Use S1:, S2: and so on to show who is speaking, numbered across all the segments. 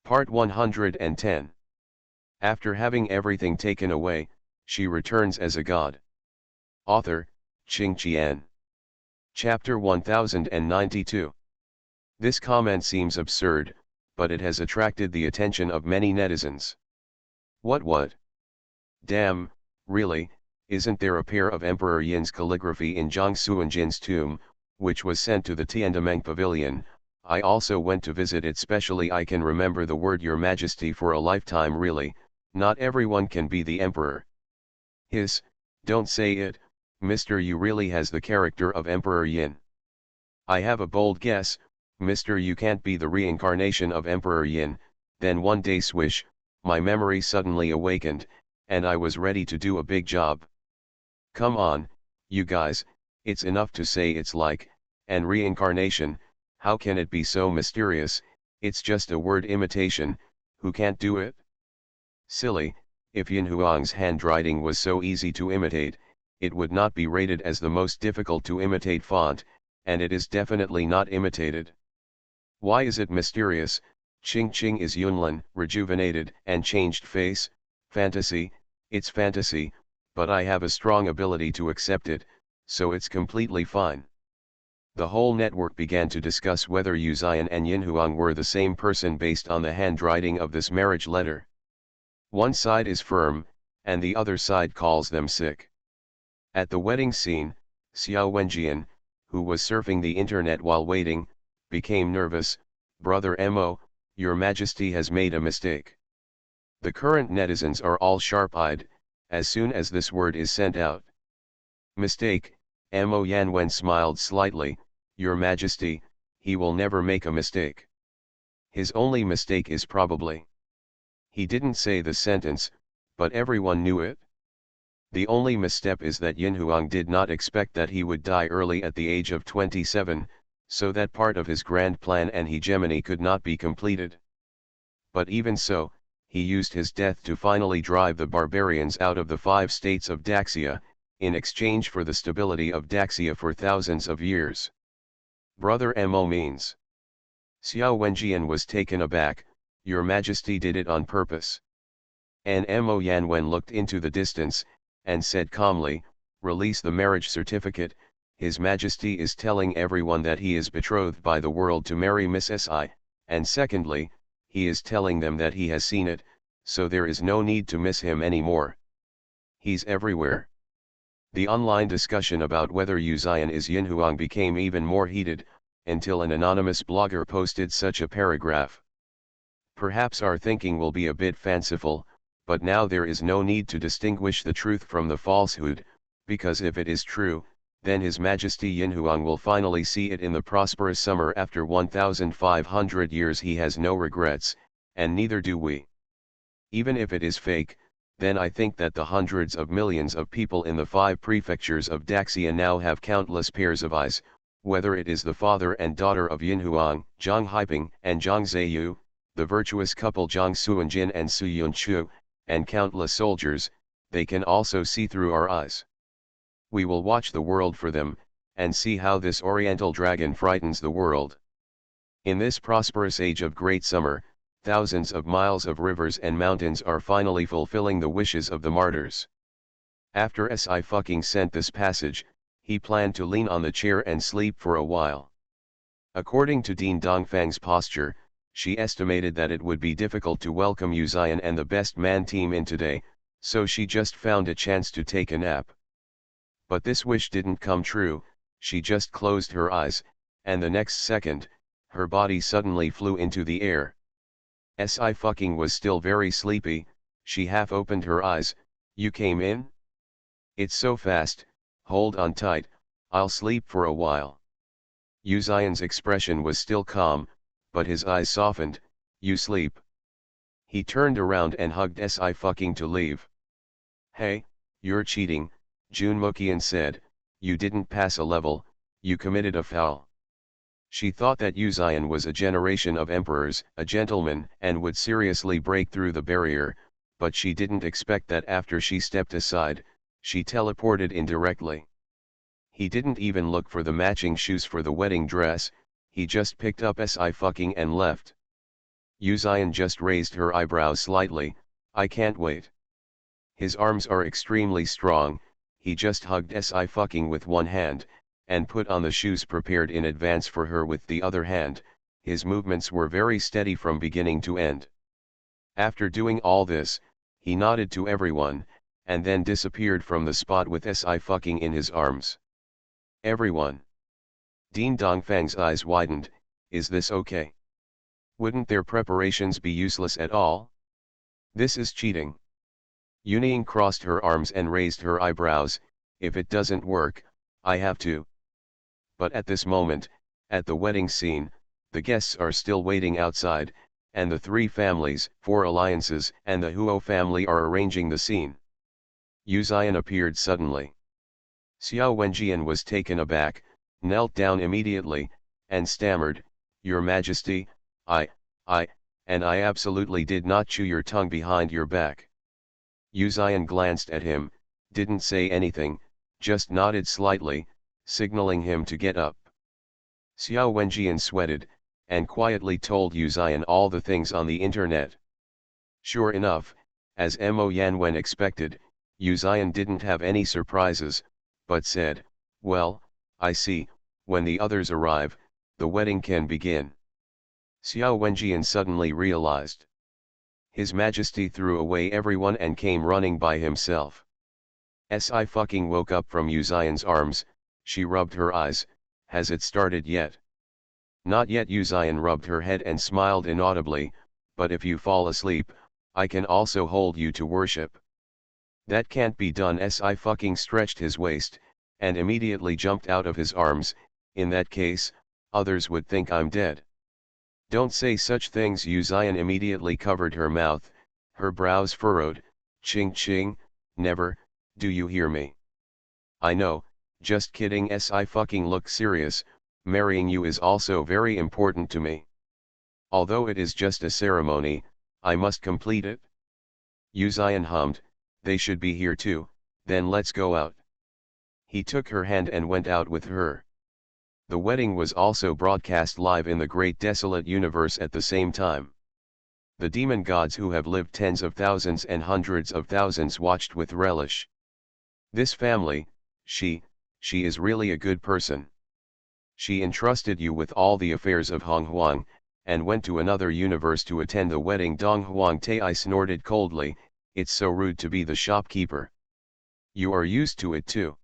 S1: Part 110. After having everything taken away, she returns as a god. Author, Qing Qian. Chapter 1092. This comment seems absurd, but it has attracted the attention of many netizens. What? Damn, really, isn't there a pair of Emperor Yin's calligraphy in Zhang Suanjin's tomb, which was sent to the Tiandameng Pavilion? I also went to visit it, specially I can remember the word Your Majesty for a lifetime. Really, not everyone can be the emperor. Hiss, don't say it, Mr. Yu really has the character of Emperor Yin. I have a bold guess, Mr. Yu can't be the reincarnation of Emperor Yin. Then one day swish, my memory suddenly awakened, and I was ready to do a big job. Come on, you guys, it's enough to say it's like, and reincarnation. How can it be so mysterious? It's just a word imitation, who can't do it? Silly, if Yin Huang's handwriting was so easy to imitate, it would not be rated as the most difficult to imitate font, and it is definitely not imitated. Why is it mysterious? Qing is Yunlin, rejuvenated and changed face. Fantasy, it's fantasy, but I have a strong ability to accept it, so it's completely fine. The whole network began to discuss whether Yu Ziyan and Yin Huang were the same person based on the handwriting of this marriage letter. One side is firm, and the other side calls them sick. At the wedding scene, Xiao Wenjian, who was surfing the internet while waiting, became nervous. Brother Mo, Your Majesty has made a mistake. The current netizens are all sharp-eyed, as soon as this word is sent out. Mistake, Mo Yanwen smiled slightly. Your Majesty, he will never make a mistake. His only mistake is probably. He didn't say the sentence, but everyone knew it. The only misstep is that Yin Huang did not expect that he would die early at the age of 27, so that part of his grand plan and hegemony could not be completed. But even so, he used his death to finally drive the barbarians out of the 5 states of Daxia, in exchange for the stability of Daxia for thousands of years. Brother Mo means. Xiao Wenjian was taken aback. Your Majesty did it on purpose. And Mo Yanwen looked into the distance, and said calmly, release the marriage certificate. His Majesty is telling everyone that he is betrothed by the world to marry Miss Si, and secondly, he is telling them that he has seen it, so there is no need to miss him anymore. He's everywhere. The online discussion about whether Yu Ziyan is Yin Huang became even more heated, until an anonymous blogger posted such a paragraph. Perhaps our thinking will be a bit fanciful, but now there is no need to distinguish the truth from the falsehood, because if it is true, then His Majesty Yin Huang will finally see it in the prosperous summer after 1,500 years. He has no regrets, and neither do we. Even if it is fake, then I think that the hundreds of millions of people in the 5 prefectures of Daxia now have countless pairs of eyes, whether it is the father and daughter of Yin Huang, Zhang Haiping and Zhang Zheyu, the virtuous couple Zhang Suanjin and Su Yunchu, and countless soldiers, they can also see through our eyes. We will watch the world for them, and see how this oriental dragon frightens the world. In this prosperous age of great summer, thousands of miles of rivers and mountains are finally fulfilling the wishes of the martyrs. After Si sent this passage, he planned to lean on the chair and sleep for a while. According to Dean Dongfang's posture, she estimated that it would be difficult to welcome Yu Ziyan and the best man team in today, so she just found a chance to take a nap. But this wish didn't come true. She just closed her eyes, and the next second, her body suddenly flew into the air. Si was still very sleepy. She half opened her eyes. You came in? It's so fast, hold on tight, I'll sleep for a while. Yu Ziyan's expression was still calm, but his eyes softened. You sleep. He turned around and hugged Si to leave. Hey, you're cheating, Jun Mukian said. You didn't pass a level, you committed a foul. She thought that Yu Ziyan was a generation of emperors, a gentleman, and would seriously break through the barrier, but she didn't expect that after she stepped aside, she teleported in directly. He didn't even look for the matching shoes for the wedding dress, he just picked up Si and left. Yuzian just raised her eyebrows slightly. I can't wait. His arms are extremely strong. He just hugged Sci-fucking with one hand, and put on the shoes prepared in advance for her with the other hand. His movements were very steady from beginning to end. After doing all this, he nodded to everyone, and then disappeared from the spot with Sci-fucking in his arms. Everyone. Ding Dongfang's eyes widened. Is this okay? Wouldn't their preparations be useless at all? This is cheating. Yuning crossed her arms and raised her eyebrows. If it doesn't work, I have to. But at this moment, at the wedding scene, the guests are still waiting outside, and the three families, 4 alliances, and the Huo family are arranging the scene. Yuzian appeared suddenly. Xiao Wenjian was taken aback, knelt down immediately, and stammered, Your Majesty, and I absolutely did not chew your tongue behind your back. Yuzian glanced at him, didn't say anything, just nodded slightly, signaling him to get up. Xiao Wenjian sweated, and quietly told Yuzian all the things on the internet. Sure enough, as Mo Yanwen expected, Yuzian didn't have any surprises, but said, Well, I see, when the others arrive, the wedding can begin. Xiao Wenjian suddenly realized. His Majesty threw away everyone and came running by himself. Sci-fucking woke up from Yuzian's arms. She rubbed her eyes. Has it started yet? Not yet. Yuzian rubbed her head and smiled inaudibly, but if you fall asleep, I can also hold you to worship. That can't be done. Sci-fucking stretched his waist, and immediately jumped out of his arms. In that case, others would think I'm dead. Don't say such things. Yuzian immediately covered her mouth, her brows furrowed. Ching ching, never, do you hear me? I know, just kidding. Sci-fucking looked serious. Marrying you is also very important to me. Although it is just a ceremony, I must complete it. Yuzian hummed, they should be here too, then let's go out. He took her hand and went out with her. The wedding was also broadcast live in the Great Desolate Universe at the same time. The demon gods who have lived tens of thousands and hundreds of thousands watched with relish. This family, she is really a good person. She entrusted you with all the affairs of Hong Huang, and went to another universe to attend the wedding. Dong Huang Tai snorted coldly, it's so rude to be the shopkeeper. You are used to it too.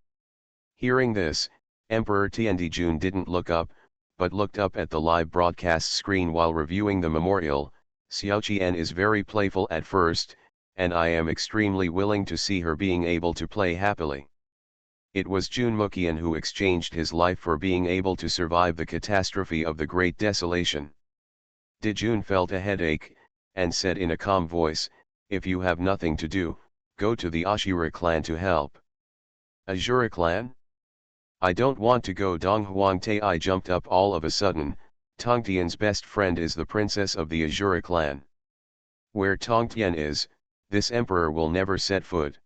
S1: Hearing this, Emperor Tiandijun didn't look up, but looked up at the live broadcast screen while reviewing the memorial. Xiao Qian is very playful at first, and I am extremely willing to see her being able to play happily. It was Jun Muqian who exchanged his life for being able to survive the catastrophe of the Great Desolation. Dijun felt a headache, and said in a calm voice, if you have nothing to do, go to the Ashura clan to help. Ashura clan? I don't want to go. Dong Huang Tai jumped up all of a sudden. Tongtian's best friend is the princess of the Ashura clan. Where Tongtian is, this emperor will never set foot.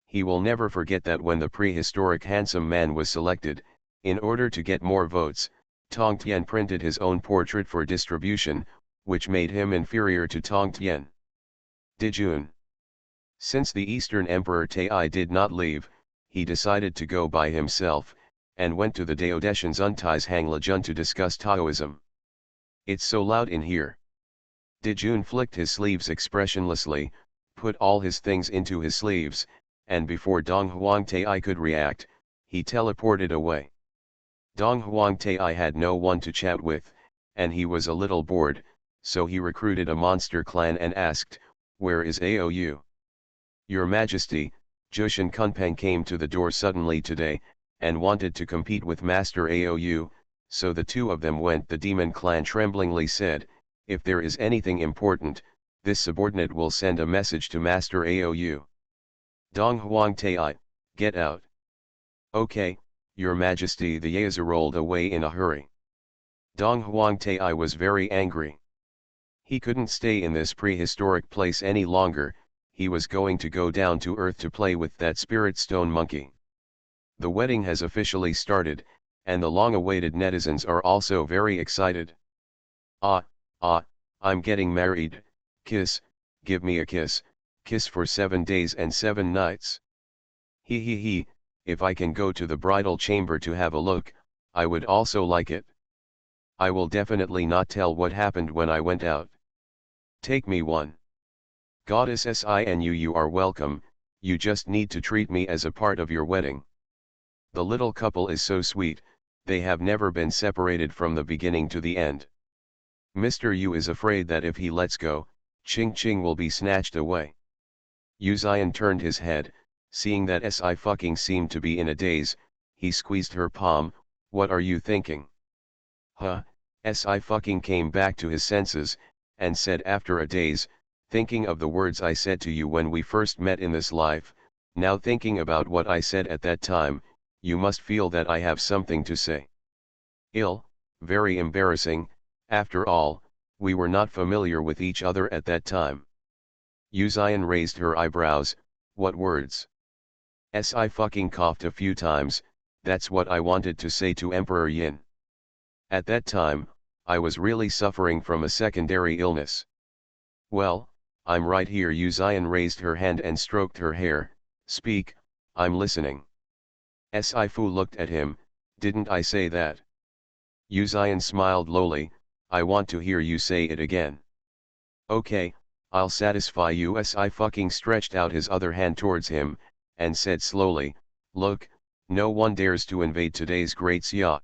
S1: He will never forget that when the prehistoric handsome man was selected, in order to get more votes, Tongtian printed his own portrait for distribution, which made him inferior to Tongtian. Dijun. Since the Eastern Emperor Tai did not leave, he decided to go by himself, and went to the Daodetian Zuntais Hanglajun to discuss Taoism. It's so loud in here. Dijun flicked his sleeves expressionlessly, put all his things into his sleeves, and before Dong Huang Tai could react, he teleported away. Dong Huang Tai had no one to chat with, and he was a little bored, so he recruited a monster clan and asked, where is Aou? Your Majesty, Jushin Kunpeng came to the door suddenly today, and wanted to compete with Master Aou, so the two of them went. The demon clan tremblingly said, if there is anything important, this subordinate will send a message to Master Aou. Dong Huang Tai, get out. Okay, Your Majesty. The Yaza rolled away in a hurry. Dong Huang Tai was very angry. He couldn't stay in this prehistoric place any longer. He was going to go down to earth to play with that spirit stone monkey. The wedding has officially started, and the long-awaited netizens are also very excited. I'm getting married, kiss, give me a kiss, kiss for 7 days and 7 nights. He, if I can go to the bridal chamber to have a look, I would also like it. I will definitely not tell what happened when I went out. Take me one. Goddess Sinu, you are welcome, you just need to treat me as a part of your wedding. The little couple is so sweet, they have never been separated from the beginning to the end. Mr. Yu is afraid that if he lets go, Ching Ching will be snatched away. Yu Zion turned his head, seeing that Si fucking seemed to be in a daze, he squeezed her palm. What are you thinking? Huh? Si fucking came back to his senses, and said after a daze, thinking of the words I said to you when we first met in this life, now thinking about what I said at that time, you must feel that I have something to say. Ill, very embarrassing, after all, we were not familiar with each other at that time. Yu Zion raised her eyebrows. What words? Si fucking coughed a few times. That's what I wanted to say to Emperor Yin. At that time, I was really suffering from a secondary illness. Well, I'm right here. Yu Zion raised her hand and stroked her hair. Speak, I'm listening. Si Fu looked at him. Didn't I say that? Yu Zion smiled lowly. I want to hear you say it again. Okay, I'll satisfy you. Si fucking stretched out his other hand towards him, and said slowly, look, no one dares to invade today's Great Xia.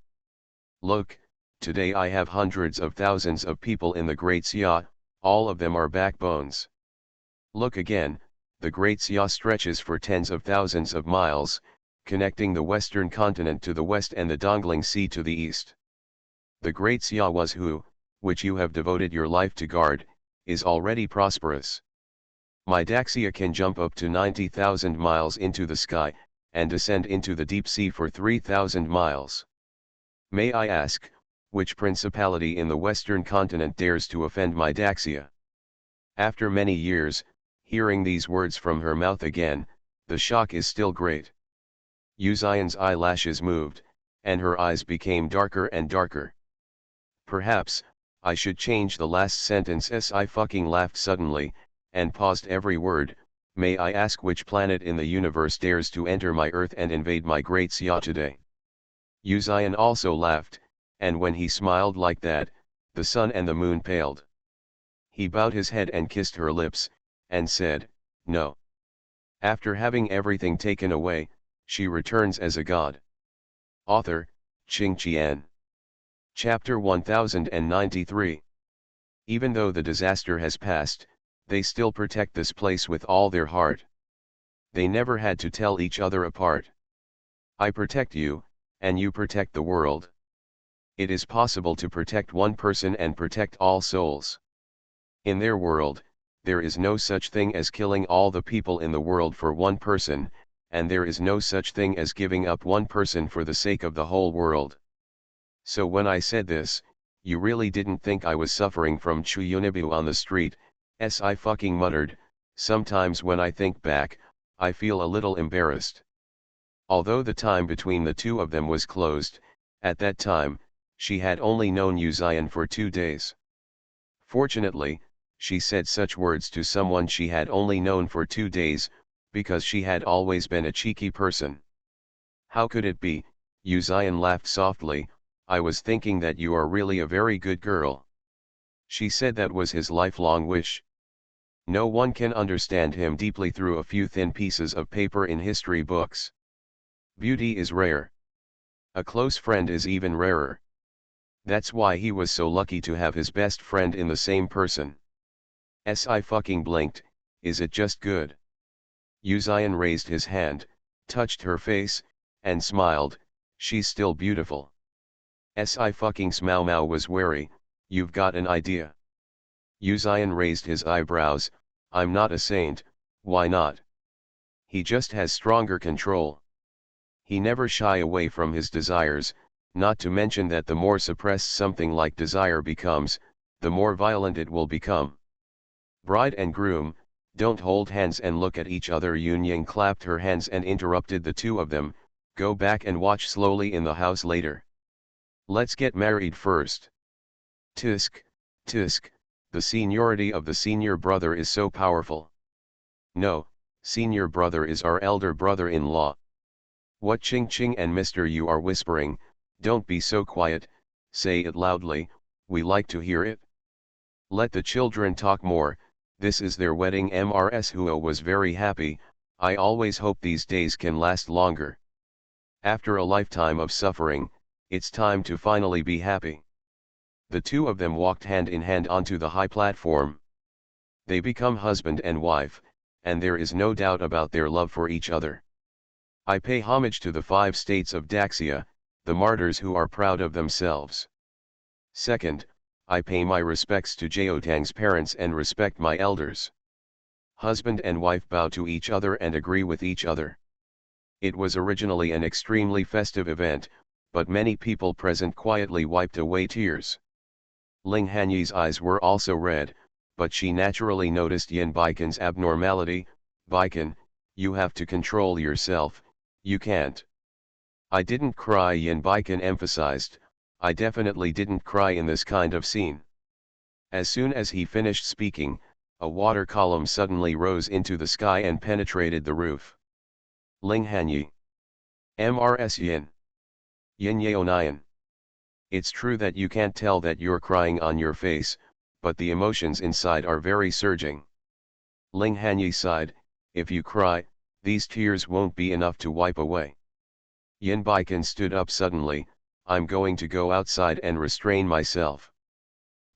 S1: Look, today I have hundreds of thousands of people in the Great Xia, all of them are backbones. Look again, the Great Xia stretches for tens of thousands of miles, connecting the western continent to the west and the Dongling Sea to the east. The Great Xia was who, which you have devoted your life to guard, is already prosperous. My Daxia can jump up to 90,000 miles into the sky, and descend into the deep sea for 3,000 miles. May I ask, which principality in the western continent dares to offend my Daxia? After many years, hearing these words from her mouth again, the shock is still great. Yu Zion's eyelashes moved, and her eyes became darker and darker. Perhaps, I should change the last sentence. Si fucking laughed suddenly, and paused every word. May I ask which planet in the universe dares to enter my Earth and invade my Great Xia today? Yu Zion also laughed, and when he smiled like that, the sun and the moon paled. He bowed his head and kissed her lips, and said, no. After having everything taken away, she returns as a god. Author, Qing Qian. Chapter 1093. Even though the disaster has passed, they still protect this place with all their heart. They never had to tell each other apart. I protect you, and you protect the world. It is possible to protect one person and protect all souls. In their world, there is no such thing as killing all the people in the world for one person, and there is no such thing as giving up one person for the sake of the whole world. So when I said this, you really didn't think I was suffering from Chuyunibu on the street, Si fucking muttered. Sometimes when I think back, I feel a little embarrassed. Although the time between the two of them was closed, at that time, she had only known Yu Zion for 2 days. Fortunately, she said such words to someone she had only known for 2 days, because she had always been a cheeky person. How could it be? Yu Zion laughed softly. I was thinking that you are really a very good girl. She said that was his lifelong wish. No one can understand him deeply through a few thin pieces of paper in history books. Beauty is rare. A close friend is even rarer. That's why he was so lucky to have his best friend in the same person. Si fucking blinked. Is it just good? Yu Zion raised his hand, touched her face, and smiled. She's still beautiful. Si fucking Smao was wary. You've got an idea? Yu Zion raised his eyebrows. I'm not a saint. Why not? He just has stronger control. He never shy away from his desires, not to mention that the more suppressed something like desire becomes, the more violent it will become. Bride and groom, don't hold hands and look at each other. Yun Ying clapped her hands and interrupted the two of them. Go back and watch slowly in the house later. Let's get married first. Tisk, tisk, The seniority of the senior brother is so powerful. No, senior brother is our elder brother-in-law. What Ching Ching and Mister you are whispering, don't be so quiet, say it loudly, we like to hear it. Let the children talk more, this is their wedding. Mrs. Hua was very happy, I always hope these days can last longer. After a lifetime of suffering, it's time to finally be happy. The two of them walked hand in hand onto the high platform. They become husband and wife, and there is no doubt about their love for each other. I pay homage to the 5 states of Daxia, the martyrs who are proud of themselves. Second, I pay my respects to Jiaotang's parents and respect my elders. Husband and wife bow to each other and agree with each other. It was originally an extremely festive event, but many people present quietly wiped away tears. Ling Hanyi's eyes were also red, but she naturally noticed Yin Baikan's abnormality. Baikan, you have to control yourself, you can't. I didn't cry, Yin Baikan emphasized, I definitely didn't cry in this kind of scene. As soon as he finished speaking, a water column suddenly rose into the sky and penetrated the roof. Ling Hanyi. Mrs. Yin. Yin Yaonian. It's true that you can't tell that you're crying on your face, but the emotions inside are very surging. Ling Hanyi sighed, if you cry, these tears won't be enough to wipe away. Yin Baikan stood up suddenly, I'm going to go outside and restrain myself.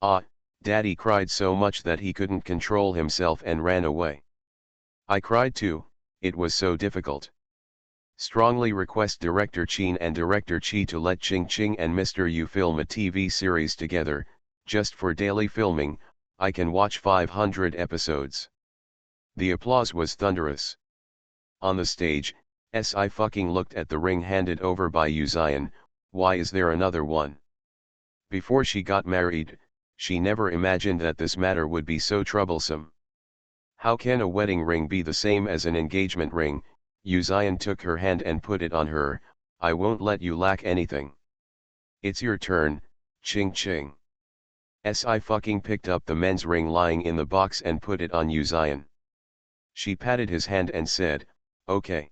S1: Ah, Daddy cried so much that he couldn't control himself and ran away. I cried too, it was so difficult. Strongly request Director Chin and Director Chi to let Ching Ching and Mr. Yu film a TV series together, just for daily filming, I can watch 500 episodes. The applause was thunderous. On the stage, Sci-fi looked at the ring handed over by Yu Zion, why is there another one? Before she got married, she never imagined that this matter would be so troublesome. How can a wedding ring be the same as an engagement ring? Yu Zion took her hand and put it on her, I won't let you lack anything. It's your turn, Ching Ching. Sci-fi picked up the men's ring lying in the box and put it on Yu Zion. She patted his hand and said, okay.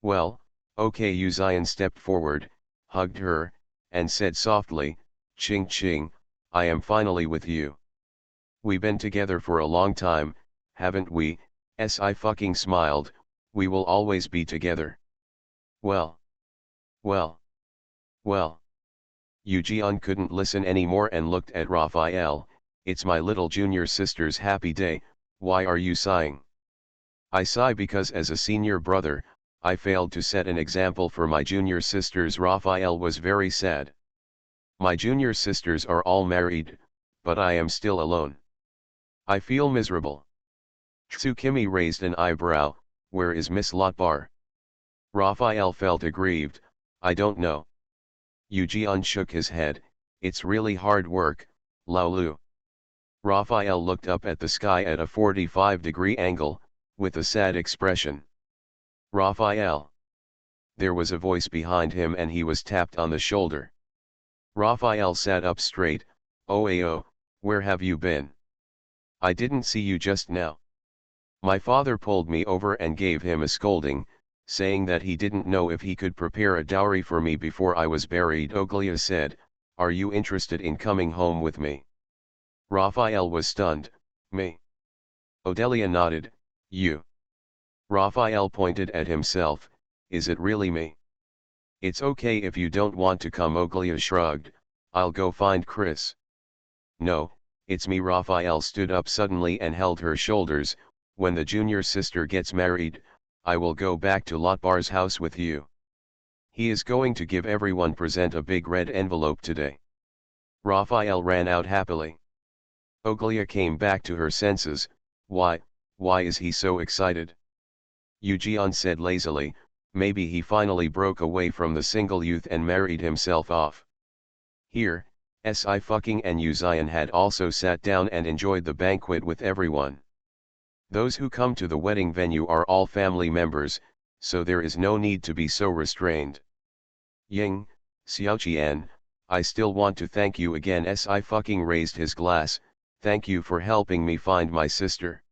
S1: Well, okay. Yu Zion stepped forward, hugged her, and said softly, Ching Ching, I am finally with you. We've been together for a long time, haven't we? Sci-fi smiled, we will always be together. Well. Well. Well. Yu Jian couldn't listen anymore and looked at Raphael, it's my little junior sister's happy day, why are you sighing? I sigh because as a senior brother, I failed to set an example for my junior sisters. Raphael was very sad. My junior sisters are all married, but I am still alone. I feel miserable. Tsukimi raised an eyebrow, where is Miss Lotbar? Raphael felt aggrieved, I don't know. Yu Jian shook his head, it's really hard work, Laolu. Raphael looked up at the sky at a 45-degree angle, with a sad expression. Raphael. There was a voice behind him and he was tapped on the shoulder. Raphael sat up straight, oh, where have you been? I didn't see you just now. My father pulled me over and gave him a scolding, saying that he didn't know if he could prepare a dowry for me before I was buried. Oglia said, are you interested in coming home with me? Raphael was stunned, me. Odelia nodded, you. Raphael pointed at himself, is it really me? It's okay if you don't want to come. Oglia shrugged, I'll go find Chris. No, it's me. Raphael stood up suddenly and held her shoulders, when the junior sister gets married, I will go back to Lotbar's house with you. He is going to give everyone present a big red envelope today. Raphael ran out happily. Oglia came back to her senses, why is he so excited? Yu Jian said lazily, maybe he finally broke away from the single youth and married himself off. Here, Sci-fi and Yu Zion had also sat down and enjoyed the banquet with everyone. Those who come to the wedding venue are all family members, so there is no need to be so restrained. Ying, Xiaoqian, I still want to thank you again. Sci-fi raised his glass, Thank you for helping me find my sister.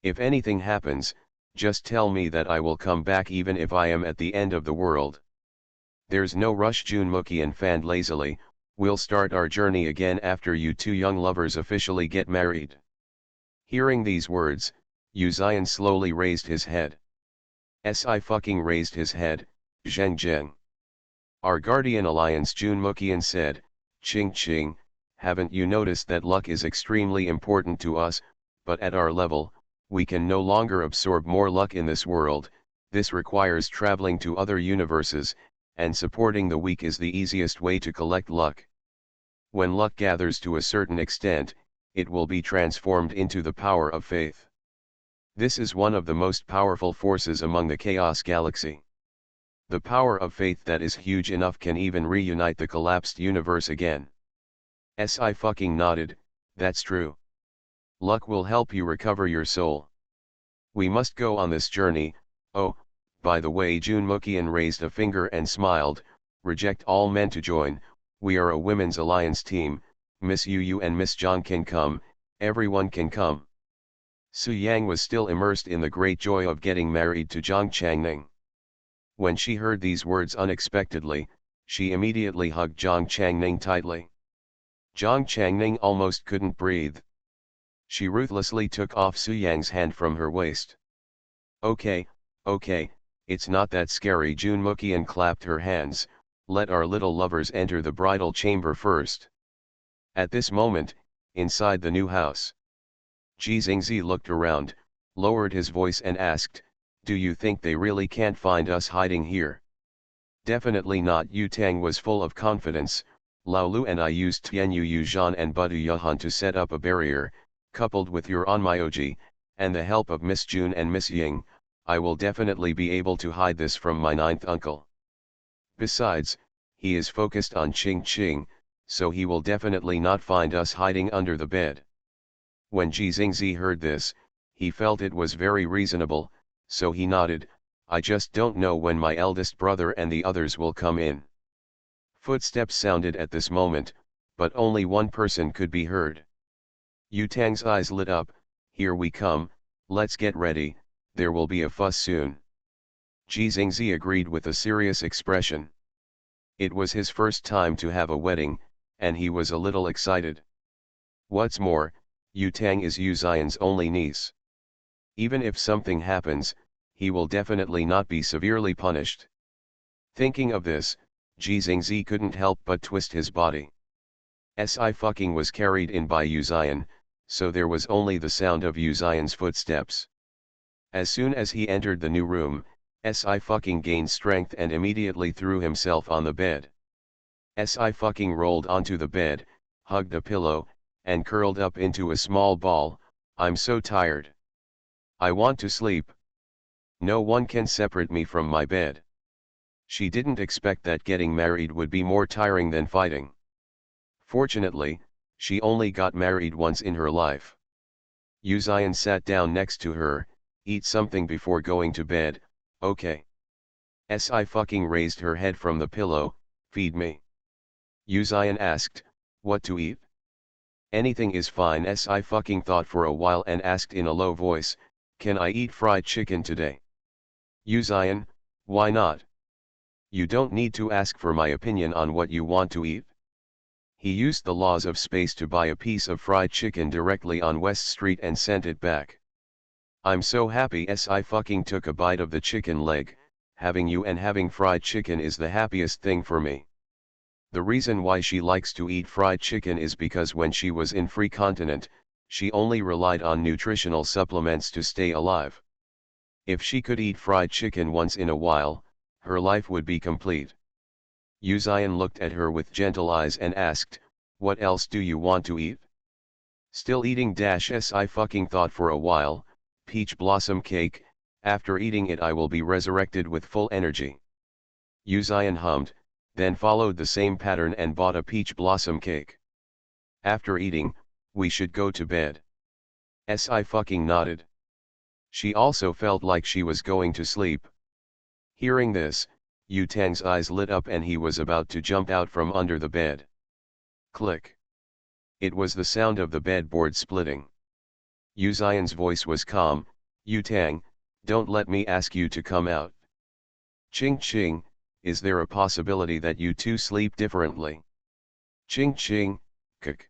S1: If anything happens, just tell me that I will come back even if I am at the end of the world. There's no rush, Junmukien fanned lazily, we'll start our journey again after you two young lovers officially get married. Hearing these words, Uzian slowly raised his head. Si raised his head, Zheng Zheng. Our guardian alliance, Junmukien said, Ching Ching, haven't you noticed that luck is extremely important to us, but at our level, we can no longer absorb more luck in this world. This requires traveling to other universes, and supporting the weak is the easiest way to collect luck. When luck gathers to a certain extent, it will be transformed into the power of faith. This is one of the most powerful forces among the Chaos Galaxy. The power of faith that is huge enough can even reunite the collapsed universe again. Si nodded, that's true. Luck will help you recover your soul. We must go on this journey. Oh, by the way, Junmukien raised a finger and smiled, reject all men to join, we are a women's alliance team, Miss Yu and Miss Zhang can come, everyone can come. Su Yang was still immersed in the great joy of getting married to Zhang Changning. When she heard these words unexpectedly, she immediately hugged Zhang Changning tightly. Zhang Changning almost couldn't breathe. She ruthlessly took off Su Yang's hand from her waist. Okay, it's not that scary. Junmukien clapped her hands, let our little lovers enter the bridal chamber first. At this moment, inside the new house, Ji Xingzi looked around, lowered his voice and asked, do you think they really can't find us hiding here? Definitely not. Yu Tang was full of confidence. Lao Lu and I used Tianyu Yuzhan and Budu Yahan to set up a barrier, coupled with your Onmyoji, and the help of Miss Jun and Miss Ying, I will definitely be able to hide this from my ninth uncle. Besides, he is focused on Ching Ching, so he will definitely not find us hiding under the bed. When Ji Xingzi heard this, he felt it was very reasonable, so he nodded, I just don't know when my eldest brother and the others will come in. Footsteps sounded at this moment, but only one person could be heard. Yu Tang's eyes lit up, here we come, let's get ready, there will be a fuss soon. Ji Xingzi agreed with a serious expression. It was his first time to have a wedding, and he was a little excited. What's more, Yu Tang is Yu Xian's only niece. Even if something happens, he will definitely not be severely punished. Thinking of this, Ji Xingzi couldn't help but twist his body. Si was carried in by Yu Xian, so there was only the sound of Yu Xian's footsteps. As soon as he entered the new room, Si gained strength and immediately threw himself on the bed. Si rolled onto the bed, hugged a pillow, and curled up into a small ball. I'm so tired. I want to sleep. No one can separate me from my bed. She didn't expect that getting married would be more tiring than fighting. Fortunately, she only got married once in her life. Yu Xian sat down next to her, eat something before going to bed, okay. Si raised her head from the pillow, feed me. Yu Xian asked, what to eat? Anything is fine. Si thought for a while and asked in a low voice, can I eat fried chicken today? Yu Xian, why not? You don't need to ask for my opinion on what you want to eat. He used the laws of space to buy a piece of fried chicken directly on West Street and sent it back. I'm so happy. Si took a bite of the chicken leg, having you and having fried chicken is the happiest thing for me. The reason why she likes to eat fried chicken is because when she was in Free Continent, she only relied on nutritional supplements to stay alive. If she could eat fried chicken once in a while, her life would be complete. Yu Xian looked at her with gentle eyes and asked, what else do you want to eat? Still eating Si thought for a while, peach blossom cake, after eating it I will be resurrected with full energy. Yu Xian hummed, then followed the same pattern and bought a peach blossom cake. After eating, we should go to bed. Si nodded. She also felt like she was going to sleep. Hearing this, Yu Tang's eyes lit up and he was about to jump out from under the bed. Click. It was the sound of the bedboard splitting. Yu Xian's voice was calm. Yu Tang, don't let me ask you to come out. Ching Ching, is there a possibility that you two sleep differently? Ching Ching, kuk.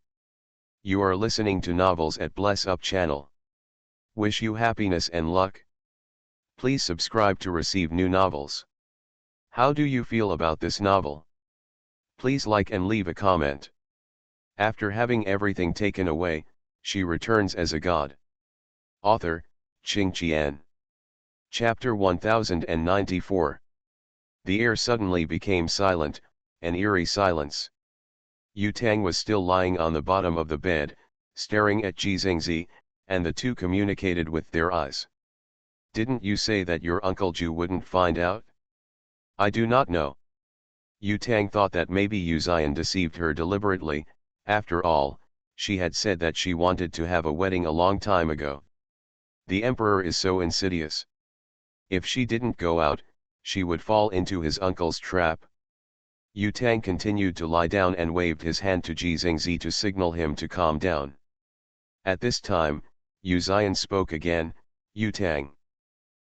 S1: You are listening to novels at Bless Up channel. Wish you happiness and luck. Please subscribe to receive new novels. How do you feel about this novel? Please like and leave a comment. After having everything taken away, she returns as a god. Author, Qing Qian. Chapter 1094. The air suddenly became silent, an eerie silence. Yu Tang was still lying on the bottom of the bed, staring at Ji Xingzi, and the two communicated with their eyes. Didn't you say that your Uncle Ju wouldn't find out? I do not know. Yu Tang thought that maybe Yu Xian deceived her deliberately. After all, she had said that she wanted to have a wedding a long time ago. The emperor is so insidious. If she didn't go out, she would fall into his uncle's trap. Yu Tang continued to lie down and waved his hand to Ji Xingzi to signal him to calm down. At this time, Yu Xian spoke again, Yu Tang.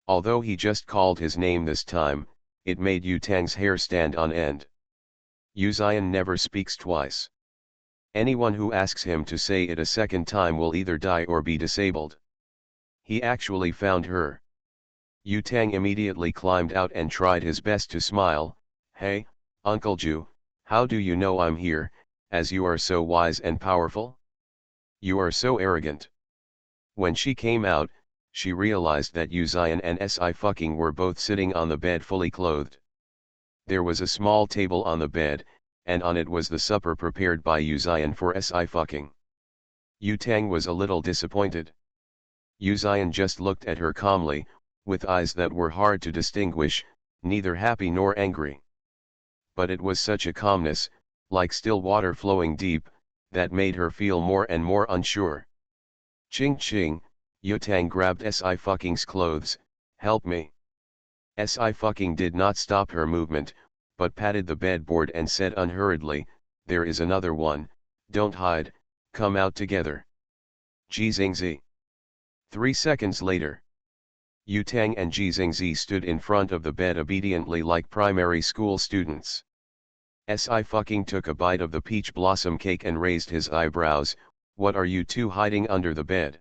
S1: Although he just called his name this time, it made Yu Tang's hair stand on end. Yu Xian never speaks twice. Anyone who asks him to say it a second time will either die or be disabled. He actually found her. Yu Tang immediately climbed out and tried his best to smile. Hey, Uncle Ju, how do you know I'm here, as you are so wise and powerful? You are so arrogant. When she came out, she realized that Yu Xian and Sci-fi were both sitting on the bed fully clothed. There was a small table on the bed, and on it was the supper prepared by Yu Xian for Sci-fi. Yu Tang was a little disappointed. Yu Xian just looked at her calmly, with eyes that were hard to distinguish, neither happy nor angry. But it was such a calmness, like still water flowing deep, that made her feel more and more unsure. Ching Ching, Yu Tang grabbed Sci-fi's clothes. Help me. Sci-fi did not stop her movement, but patted the bedboard and said unhurriedly, there is another one, don't hide, come out together. Ji Xingzi. 3 seconds later. Yu Tang and Ji Xingzi stood in front of the bed obediently like primary school students. Sci-fi took a bite of the peach blossom cake and raised his eyebrows. What are you two hiding under the bed?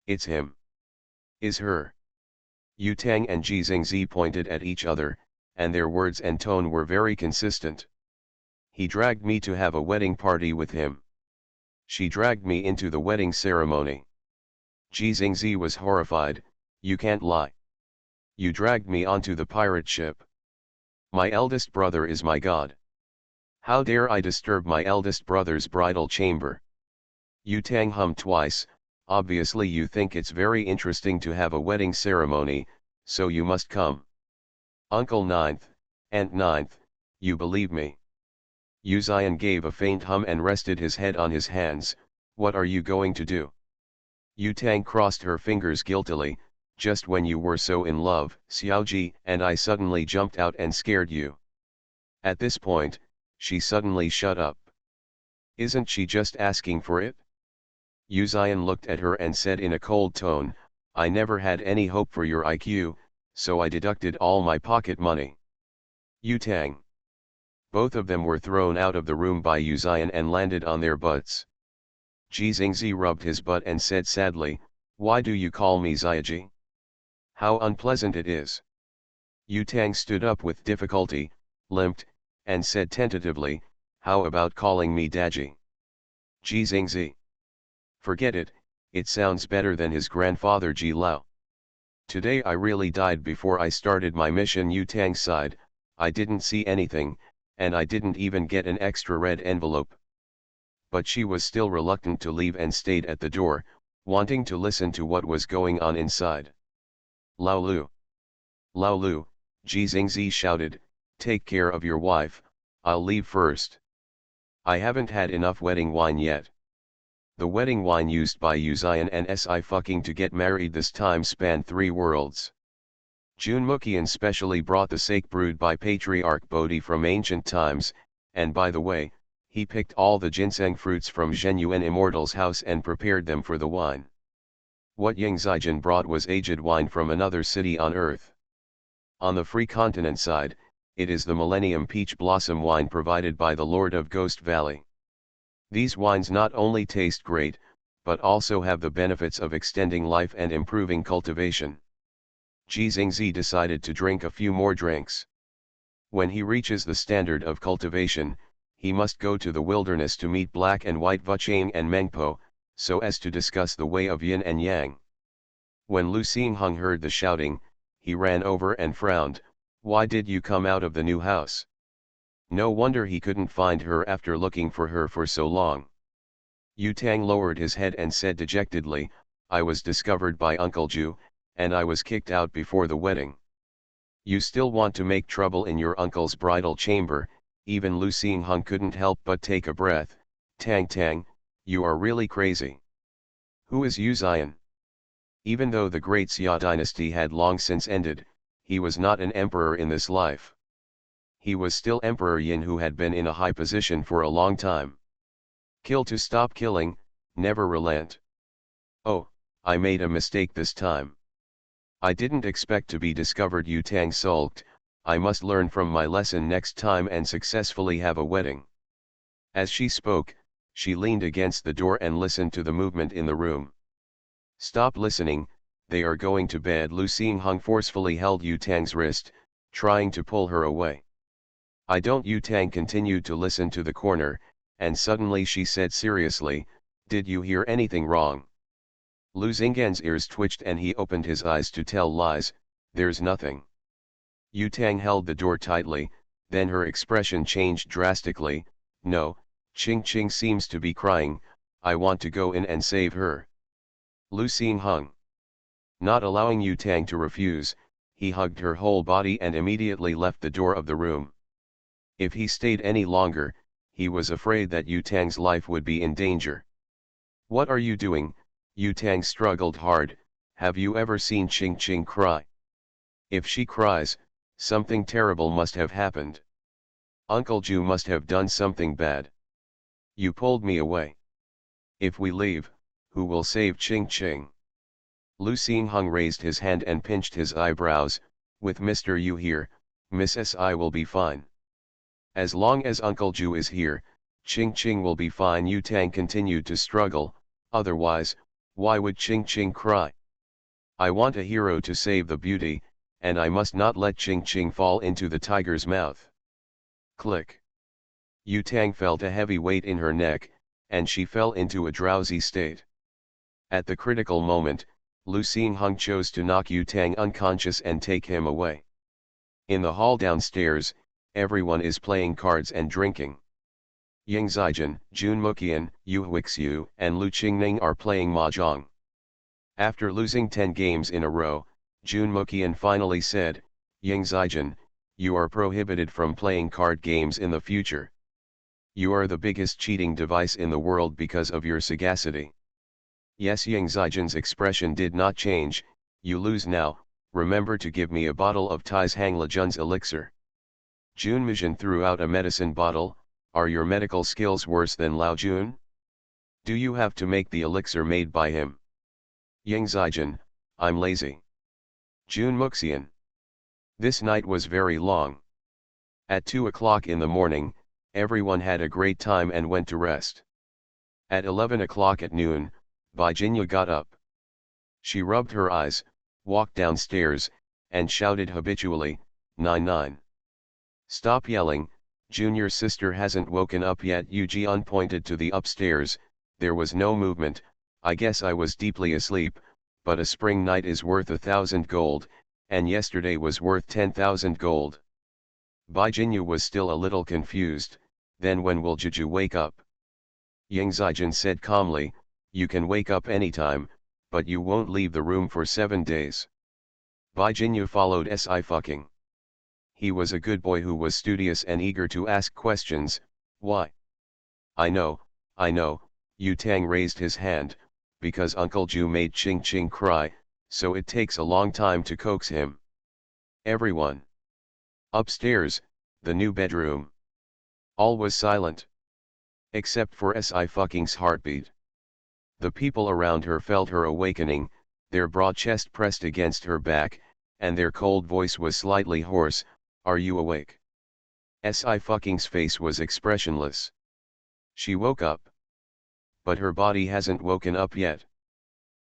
S1: It's him. Is her. Yu Tang and Ji Xingzi pointed at each other, and their words and tone were very consistent. He dragged me to have a wedding party with him. She dragged me into the wedding ceremony. Ji Xingzi was horrified. You can't lie. You dragged me onto the pirate ship. My eldest brother is my god. How dare I disturb my eldest brother's bridal chamber? Yu Tang hummed twice. Obviously you think it's very interesting to have a wedding ceremony, so you must come. Uncle Ninth, Aunt Ninth, you believe me. Yu Xian gave a faint hum and rested his head on his hands. What are you going to do? Yu Tang crossed her fingers guiltily. Just when you were so in love, Xiaoji, and I suddenly jumped out and scared you. At this point, she suddenly shut up. Isn't she just asking for it? Yu Xian looked at her and said in a cold tone, I never had any hope for your IQ, so I deducted all my pocket money. Yu Tang. Both of them were thrown out of the room by Yu Xian and landed on their butts. Ji Xingzi rubbed his butt and said sadly, why do you call me Xiaoji? How unpleasant it is. Yu Tang stood up with difficulty, limped, and said tentatively, how about calling me Daji? Ji Xingzi. Forget it, it sounds better than his grandfather Ji Lao. Today I really died before I started my mission. Yu Tang sighed, I didn't see anything, and I didn't even get an extra red envelope. But she was still reluctant to leave and stayed at the door, wanting to listen to what was going on inside. Lao Lu. Lao Lu, Ji Xingzi shouted, take care of your wife, I'll leave first. I haven't had enough wedding wine yet. The wedding wine used by Yu Xian and Sci-fi to get married this time spanned 3 worlds. Jun Mukian specially brought the sake brewed by Patriarch Bodhi from ancient times, and by the way, He picked all the ginseng fruits from Zhen Yuan Immortal's house and prepared them for the wine. What Yang Zijin brought was aged wine from another city on earth. On the Free Continent side, it is the Millennium Peach Blossom wine provided by the Lord of Ghost Valley. These wines not only taste great, but also have the benefits of extending life and improving cultivation. Ji Xingzi decided to drink a few more drinks. When he reaches the standard of cultivation, he must go to the wilderness to meet Black and White Vuchang and Mengpo, so as to discuss the way of yin and yang. When Lu Xingheng heard the shouting, he ran over and frowned. Why did you come out of the new house? No wonder he couldn't find her after looking for her for so long. Yu Tang lowered his head and said dejectedly, I was discovered by Uncle Ju, and I was kicked out before the wedding. You still want to make trouble in your uncle's bridal chamber. Even Lu Xingheng couldn't help but take a breath. Tang Tang, you are really crazy. Who is Yu Xian? Even though the great Xia dynasty had long since ended, he was not an emperor in this life. He was still Emperor Yin, who had been in a high position for a long time. Kill to stop killing, never relent. Oh, I made a mistake this time. I didn't expect to be discovered. Yu Tang sulked. I must learn from my lesson next time and successfully have a wedding. As she spoke, she leaned against the door and listened to the movement in the room. Stop listening, they are going to bed. Lu Xingheng forcefully held Yu Tang's wrist, trying to pull her away. I don't. Yu Tang continued to listen to the corner, and suddenly she said seriously, did you hear anything wrong? Lu Xinggen's ears twitched and he opened his eyes to tell lies. There's nothing. Yu Tang held the door tightly, then her expression changed drastically. No, Ching Ching seems to be crying. I want to go in and save her. Lu Xingheng. Not allowing Yu Tang to refuse, he hugged her whole body and immediately left the door of the room. If he stayed any longer, he was afraid that Yu Tang's life would be in danger. What are you doing? Yu Tang struggled hard. Have you ever seen Ching Ching cry? If she cries, something terrible must have happened. Uncle Ju must have done something bad. You pulled me away. If we leave, who will save Ching Ching? Lu Xingheng raised his hand and pinched his eyebrows. With Mr. Yu here, Mrs. I will be fine. As long as Uncle Ju is here, Ching Ching will be fine. Yu Tang continued to struggle. Otherwise, why would Ching Ching cry? I want a hero to save the beauty, and I must not let Ching Ching fall into the tiger's mouth. Click. Yu Tang felt a heavy weight in her neck, and she fell into a drowsy state. At the critical moment, Lu Xingheng chose to knock Yu Tang unconscious and take him away. In the hall downstairs, everyone is playing cards and drinking. Yang Zijin, Jun Muqian, Yu Huixiu, and Lu Qingning are playing mahjong. After losing 10 games in a row, Jun Muqian finally said, Yang Zijin, you are prohibited from playing card games in the future. You are the biggest cheating device in the world because of your sagacity. Yes, Yang Zijin's expression did not change. You lose now, remember to give me a bottle of Tai's Hang Lejun's elixir. Jun Mijin threw out a medicine bottle. Are your medical skills worse than Lao Jun? Do you have to make the elixir made by him? Yang Zijin, I'm lazy. Jun Muxian. This night was very long. At 2 o'clock in the morning, everyone had a great time and went to rest. At 11 o'clock at noon, Bai Jinya got up. She rubbed her eyes, walked downstairs, and shouted habitually, 9-9. Stop yelling, Junior sister hasn't woken up yet. Yu Jian pointed to the upstairs. There was no movement. I guess I was deeply asleep, but a spring night is worth 1,000 gold, and yesterday was worth 10,000 gold. Bai Jinya was still a little confused. Then when will Juju wake up? Yang Zijin said calmly, you can wake up anytime, but you won't leave the room for 7 days. Bai Jinya followed Sci-fi. He was a good boy who was studious and eager to ask questions. Why? I know, Yu Tang raised his hand, because Uncle Ju made Ching Ching cry, so it takes a long time to coax him. Everyone. Upstairs, the new bedroom. All was silent. Except for Sci-Fucking's heartbeat. The people around her felt her awakening, their broad chest pressed against her back, and their cold voice was slightly hoarse, "Are you awake?" Sci-Fucking's face was expressionless. She woke up. But her body hasn't woken up yet.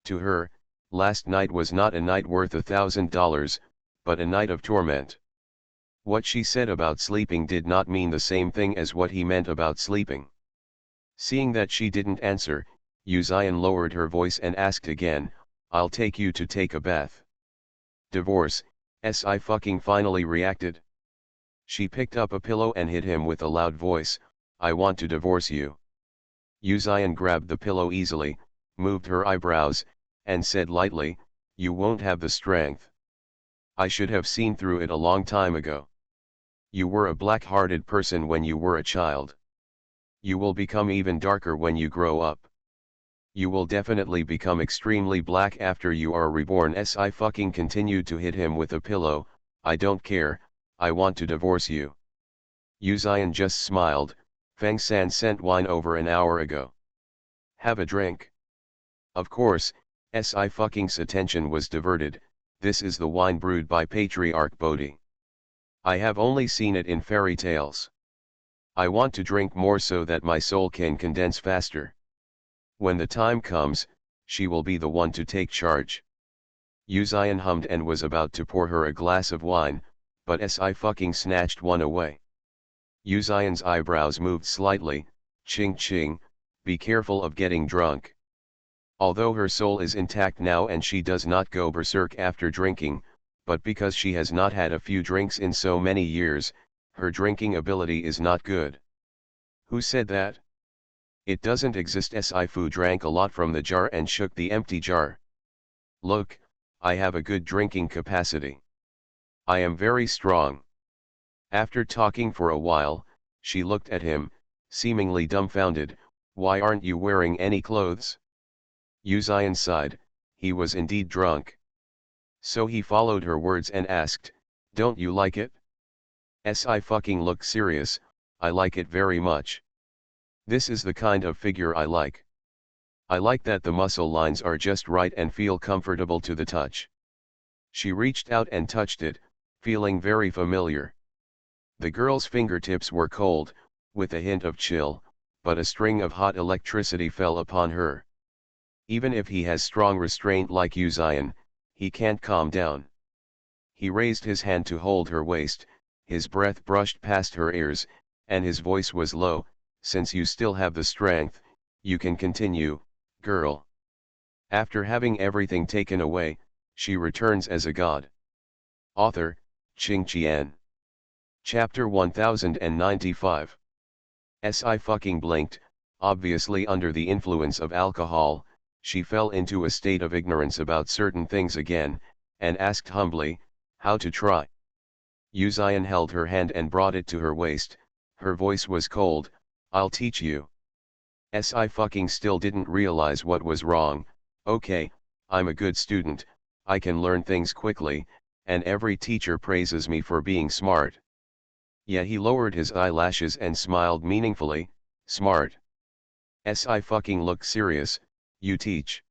S1: To her, last night was not a night worth $1,000, but a night of torment. What she said about sleeping did not mean the same thing as what he meant about sleeping. Seeing that she didn't answer, Uzion lowered her voice and asked again, "I'll take you to take a bath." "Divorce," Sci-Fucking finally reacted. She picked up a pillow and hit him with a loud voice, "I want to divorce you." Uzion grabbed the pillow easily, moved her eyebrows, and said lightly, "You won't have the strength. I should have seen through it a long time ago. You were a black-hearted person when you were a child. You will become even darker when you grow up. You will definitely become extremely black after you are reborn." Sci-Fucking continued to hit him with a pillow, "I don't care, I want to divorce you." Uzion just smiled, "Feng San sent wine over an hour ago. Have a drink." Of course, Sci-Fucking's attention was diverted, "This is the wine brewed by Patriarch Bodhi. I have only seen it in fairy tales. I want to drink more so that my soul can condense faster. When the time comes, she will be the one to take charge." Uzion hummed and was about to pour her a glass of wine, but Sci-Fucking snatched one away. Uzion's eyebrows moved slightly, "Ching ching, be careful of getting drunk." Although her soul is intact now and she does not go berserk after drinking, but because she has not had a few drinks in so many years, her drinking ability is not good. "Who said that?" "It doesn't exist." Sci-Fu drank a lot from the jar and shook the empty jar. "Look, I have a good drinking capacity. I am very strong." After talking for a while, she looked at him, seemingly dumbfounded, "Why aren't you wearing any clothes?" Uzion sighed, he was indeed drunk. So he followed her words and asked, "Don't you like it?" Sci-Fucking looked serious, "I like it very much. This is the kind of figure I like. I like that the muscle lines are just right and feel comfortable to the touch." She reached out and touched it, feeling very familiar. The girl's fingertips were cold, with a hint of chill, but a string of hot electricity fell upon her. Even if he has strong restraint like Uzion, he can't calm down. He raised his hand to hold her waist, his breath brushed past her ears, and his voice was low, "Since you still have the strength, you can continue, girl. After having everything taken away, she returns as a god." Author, Ching Qian. Chapter 1095. Sci-Fucking blinked, obviously under the influence of alcohol. She fell into a state of ignorance about certain things again, and asked humbly, "How to try?" Uzion held her hand and brought it to her waist, her voice was cold, "I'll teach you." Sci-Fucking still didn't realize what was wrong. "Okay, I'm a good student, I can learn things quickly, and every teacher praises me for being smart." Yet he lowered his eyelashes and smiled meaningfully, "Smart?" Sci-Fucking looked serious, "You teach?"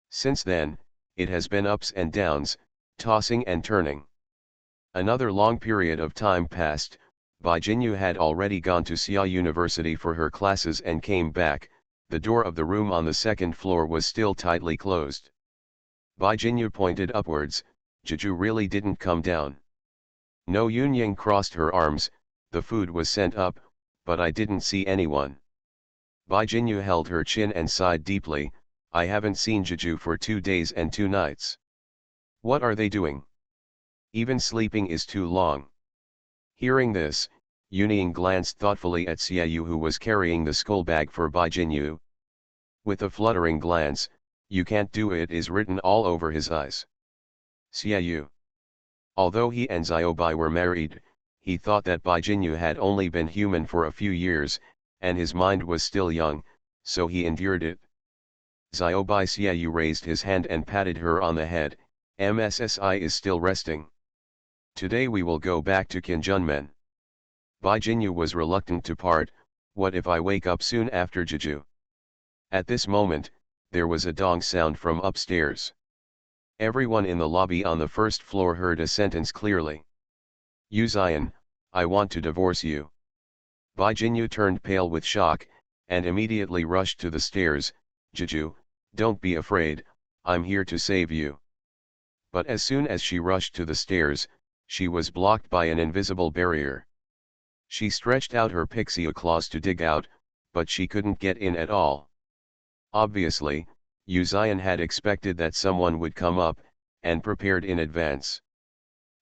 S1: Since then, it has been ups and downs, tossing and turning. Another long period of time passed. Bai Jinyu had already gone to Xia University for her classes and came back. The door of the room on the second floor was still tightly closed. Bai Jinyu pointed upwards, "Jeju really didn't come down." No. Yunying crossed her arms, "The food was sent up, but I didn't see anyone." Bai Jinyu held her chin and sighed deeply, "I haven't seen Jeju for 2 days and 2 nights. What are they doing? Even sleeping is too long." Hearing this, Yunying glanced thoughtfully at Xiaoyu who was carrying the skull bag for Bai Jinyu. With a fluttering glance, "You can't do it" is written all over his eyes. Xiaoyu. Although he and Xiaobai were married, he thought that Bai Jinyu had only been human for a few years, and his mind was still young, so he endured it. Xiaobai Xiaoyu raised his hand and patted her on the head, "MSSI is still resting. Today we will go back to Kinjunmen." Bai Jinyu was reluctant to part, What if I wake up soon after Jeju? At this moment, there was a dong sound from upstairs. Everyone in the lobby on the first floor heard a sentence clearly. Yu Zion, I want to divorce you. Bai Jinyu turned pale with shock, and immediately rushed to the stairs. Jeju, don't be afraid, I'm here to save you. But as soon as she rushed to the stairs, she was blocked by an invisible barrier. She stretched out her pixie claws to dig out, but she couldn't get in at all. Obviously, Yu Zion had expected that someone would come up, and prepared in advance.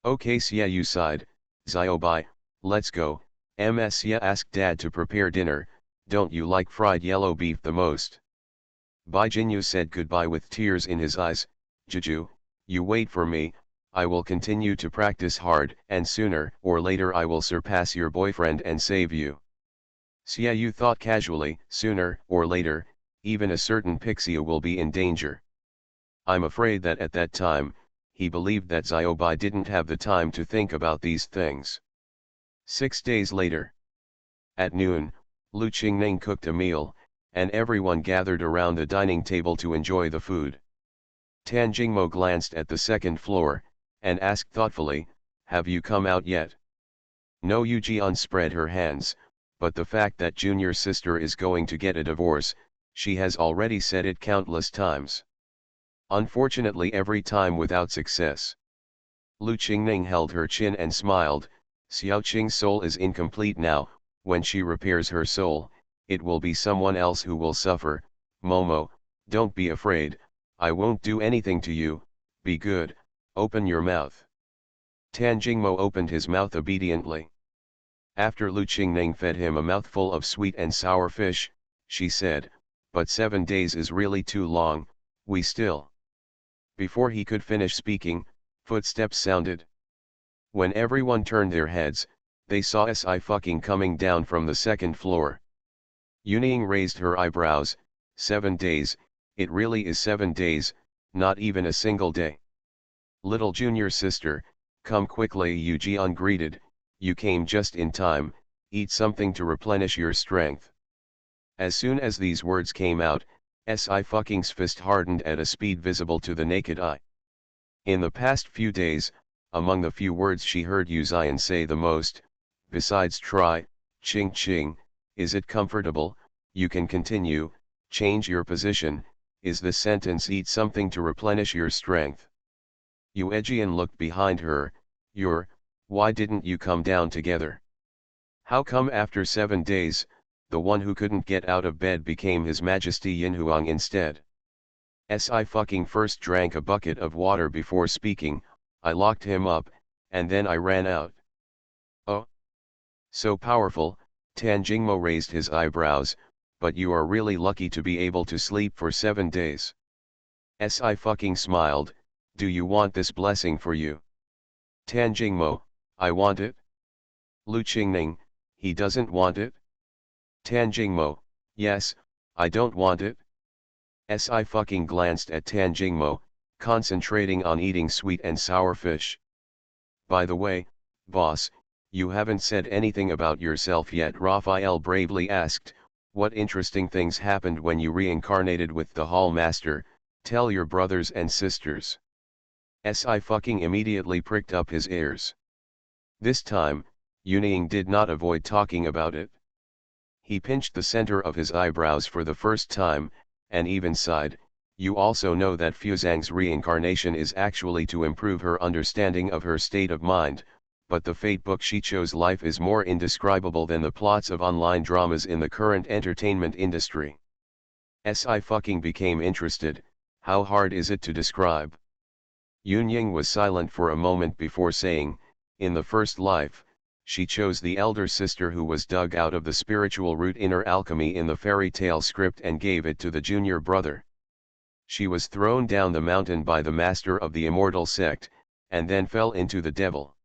S1: Okay, Xia Yu sighed. Ziobai, let's go. Ms. Xia asked Dad to prepare dinner. Don't you like fried yellow beef the most? Bai Jinyu said goodbye with tears in his eyes. Jeju, you wait for me, I will continue to practice hard, and sooner or later I will surpass your boyfriend and save you. Xia Yu thought casually, sooner or later, even a certain Pixia will be in danger. I'm afraid that at that time, he believed that Ziobai didn't have the time to think about these things. 6 days later. At noon, Lu Qingning cooked a meal, and everyone gathered around the dining table to enjoy the food. Tan Jingmo glanced at the second floor, and asked thoughtfully, have you come out yet? No, Yu Jian spread her hands, but the fact that junior sister is going to get a divorce, she has already said it countless times. Unfortunately every time without success. Lu Qingning held her chin and smiled. Xiao Qing's soul is incomplete now, when she repairs her soul, it will be someone else who will suffer. Momo, don't be afraid, I won't do anything to you, be good, open your mouth. Tan Jingmo opened his mouth obediently. After Lu Qingning fed him a mouthful of sweet and sour fish, she said, but 7 days is really too long, we still. Before he could finish speaking, footsteps sounded. When everyone turned their heads, they saw Sci-fi coming down from the second floor. Yuning raised her eyebrows. 7 days, it really is 7 days, not even a single day. Little junior sister, come quickly, Yu Jian greeted, you came just in time, eat something to replenish your strength. As soon as these words came out, Sci-fi's fist hardened at a speed visible to the naked eye. In the past few days, among the few words she heard Yu Zion say the most, besides try, ching ching, is it comfortable, you can continue, change your position, is the sentence eat something to replenish your strength. Yu Ejian looked behind her, why didn't you come down together? How come after 7 days, the one who couldn't get out of bed became His Majesty Yinhuang instead? Sci-fi first drank a bucket of water before speaking, I locked him up, and then I ran out. Oh? So powerful, Tan Jingmo raised his eyebrows, but you are really lucky to be able to sleep for 7 days. Sci-fi smiled, do you want this blessing for you? Tan Jingmo, I want it. Lu Qingning, he doesn't want it? Tan Jingmo, yes, I don't want it. Sci-fi glanced at Tan Jingmo, concentrating on eating sweet and sour fish. By the way, boss, you haven't said anything about yourself yet, Raphael bravely asked, what interesting things happened when you reincarnated with the Hall Master, tell your brothers and sisters. Sci-fi immediately pricked up his ears. This time, Yuning did not avoid talking about it. He pinched the center of his eyebrows for the first time, and even sighed, you also know that Fuzang's reincarnation is actually to improve her understanding of her state of mind, but the fate book she chose life is more indescribable than the plots of online dramas in the current entertainment industry. Sci-fi became interested, how hard is it to describe? Yunying was silent for a moment before saying, in the first life, she chose the elder sister who was dug out of the spiritual root inner alchemy in the fairy tale script and gave it to the junior brother. She was thrown down the mountain by the master of the immortal sect, and then fell into the devil.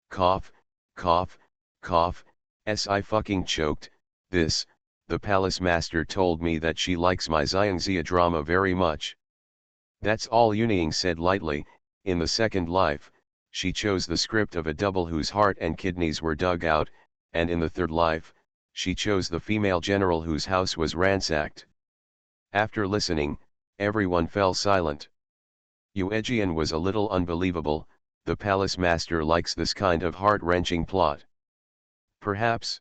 S1: Cough, cough, cough, Sci-fi choked, the palace master told me that she likes my Xiangxia drama very much. That's all, Yuning said lightly. In the second life, she chose the script of a double whose heart and kidneys were dug out, and in the third life, she chose the female general whose house was ransacked. After listening, everyone fell silent. Euegian was a little unbelievable. The palace master likes this kind of heart-wrenching plot. Perhaps.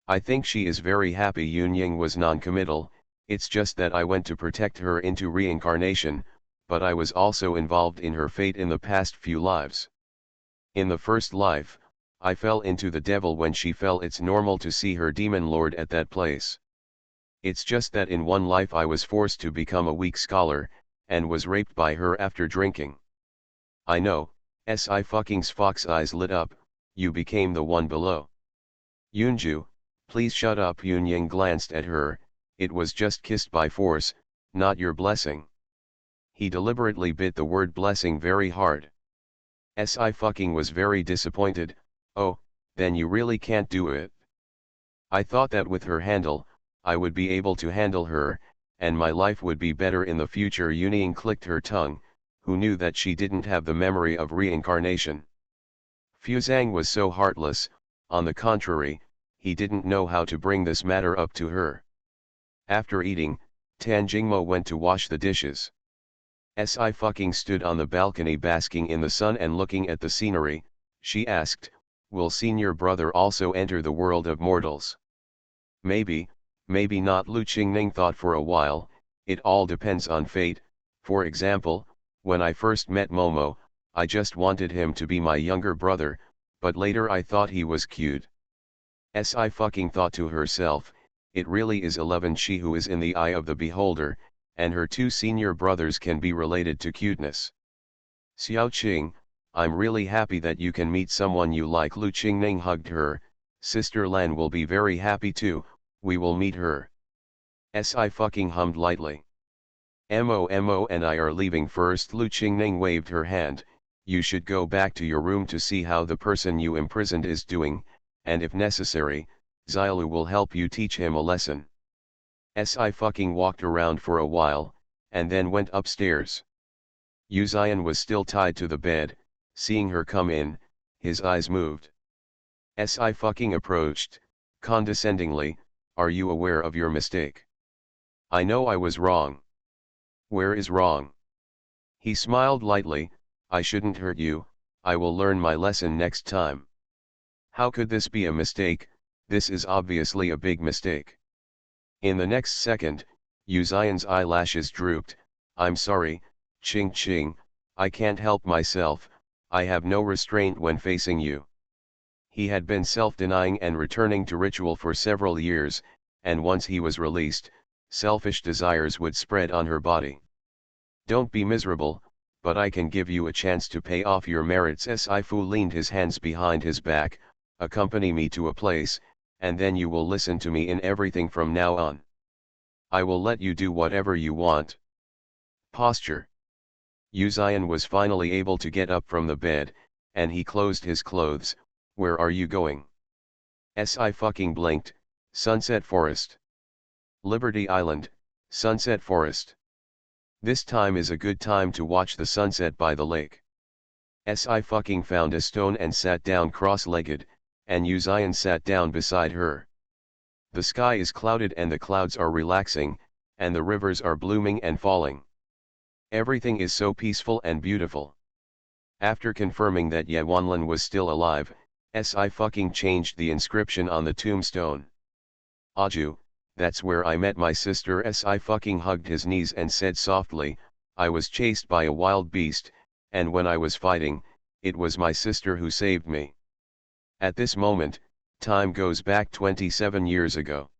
S1: I think she is very happy. Yunying was non-committal. It's just that I went to protect her into reincarnation, but I was also involved in her fate in the past few lives. In the first life, I fell into the devil when she fell. It's normal to see her demon lord at that place. It's just that in one life I was forced to become a weak scholar, and was raped by her after drinking. I know, Si Fox eyes lit up. You became the one below. Yunju, please shut up. Yunying glanced at her. It was just kissed by force, not your blessing. He deliberately bit the word blessing very hard. Si was very disappointed. Oh, then you really can't do it. I thought that with her handle, I would be able to handle her, and my life would be better in the future. Yunying clicked her tongue, who knew that she didn't have the memory of reincarnation. Fuzang was so heartless. On the contrary, he didn't know how to bring this matter up to her. After eating, Tan Jingmo went to wash the dishes. Si stood on the balcony basking in the sun and looking at the scenery. She asked, will senior brother also enter the world of mortals? Maybe, maybe not. Lu Qingning thought for a while. It all depends on fate. For example, when I first met Momo, I just wanted him to be my younger brother, but later I thought he was cute. Si thought to herself, it really is 11 she who is in the eye of the beholder, and her two senior brothers can be related to cuteness. Xiao Qing, I'm really happy that you can meet someone you like. Lu Qingning hugged her. Sister Lan will be very happy too. We will meet her. Si hummed lightly. Mo and I are leaving first. Lu Qingning waved her hand. You should go back to your room to see how the person you imprisoned is doing, and if necessary, Xiaolu will help you teach him a lesson. Si walked around for a while, and then went upstairs. Yu Xian was still tied to the bed. Seeing her come in, his eyes moved. Si approached, condescendingly, are you aware of your mistake? I know I was wrong. Where is wrong? He smiled lightly, I shouldn't hurt you, I will learn my lesson next time. How could this be a mistake? This is obviously a big mistake. In the next second, Yu Xian's eyelashes drooped. I'm sorry, Qing, I can't help myself, I have no restraint when facing you. He had been self-denying and returning to ritual for several years, and once he was released, selfish desires would spread on her body. Don't be miserable, but I can give you a chance to pay off your merits. Sifu leaned his hands behind his back, accompany me to a place, and then you will listen to me in everything from now on. I will let you do whatever you want. Posture. Yu Xian was finally able to get up from the bed, and he closed his clothes. Where are you going? Si blinked. Sunset Forest. Liberty Island, Sunset Forest. This time is a good time to watch the sunset by the lake. Si found a stone and sat down cross-legged, and Yu Xian sat down beside her. The sky is clouded and the clouds are relaxing, and the rivers are blooming and falling. Everything is so peaceful and beautiful. After confirming that Ye Wanlin was still alive, Si changed the inscription on the tombstone. Aju, that's where I met my sister. Si hugged his knees and said softly, I was chased by a wild beast, and when I was fighting, it was my sister who saved me. At this moment, time goes back 27 years ago.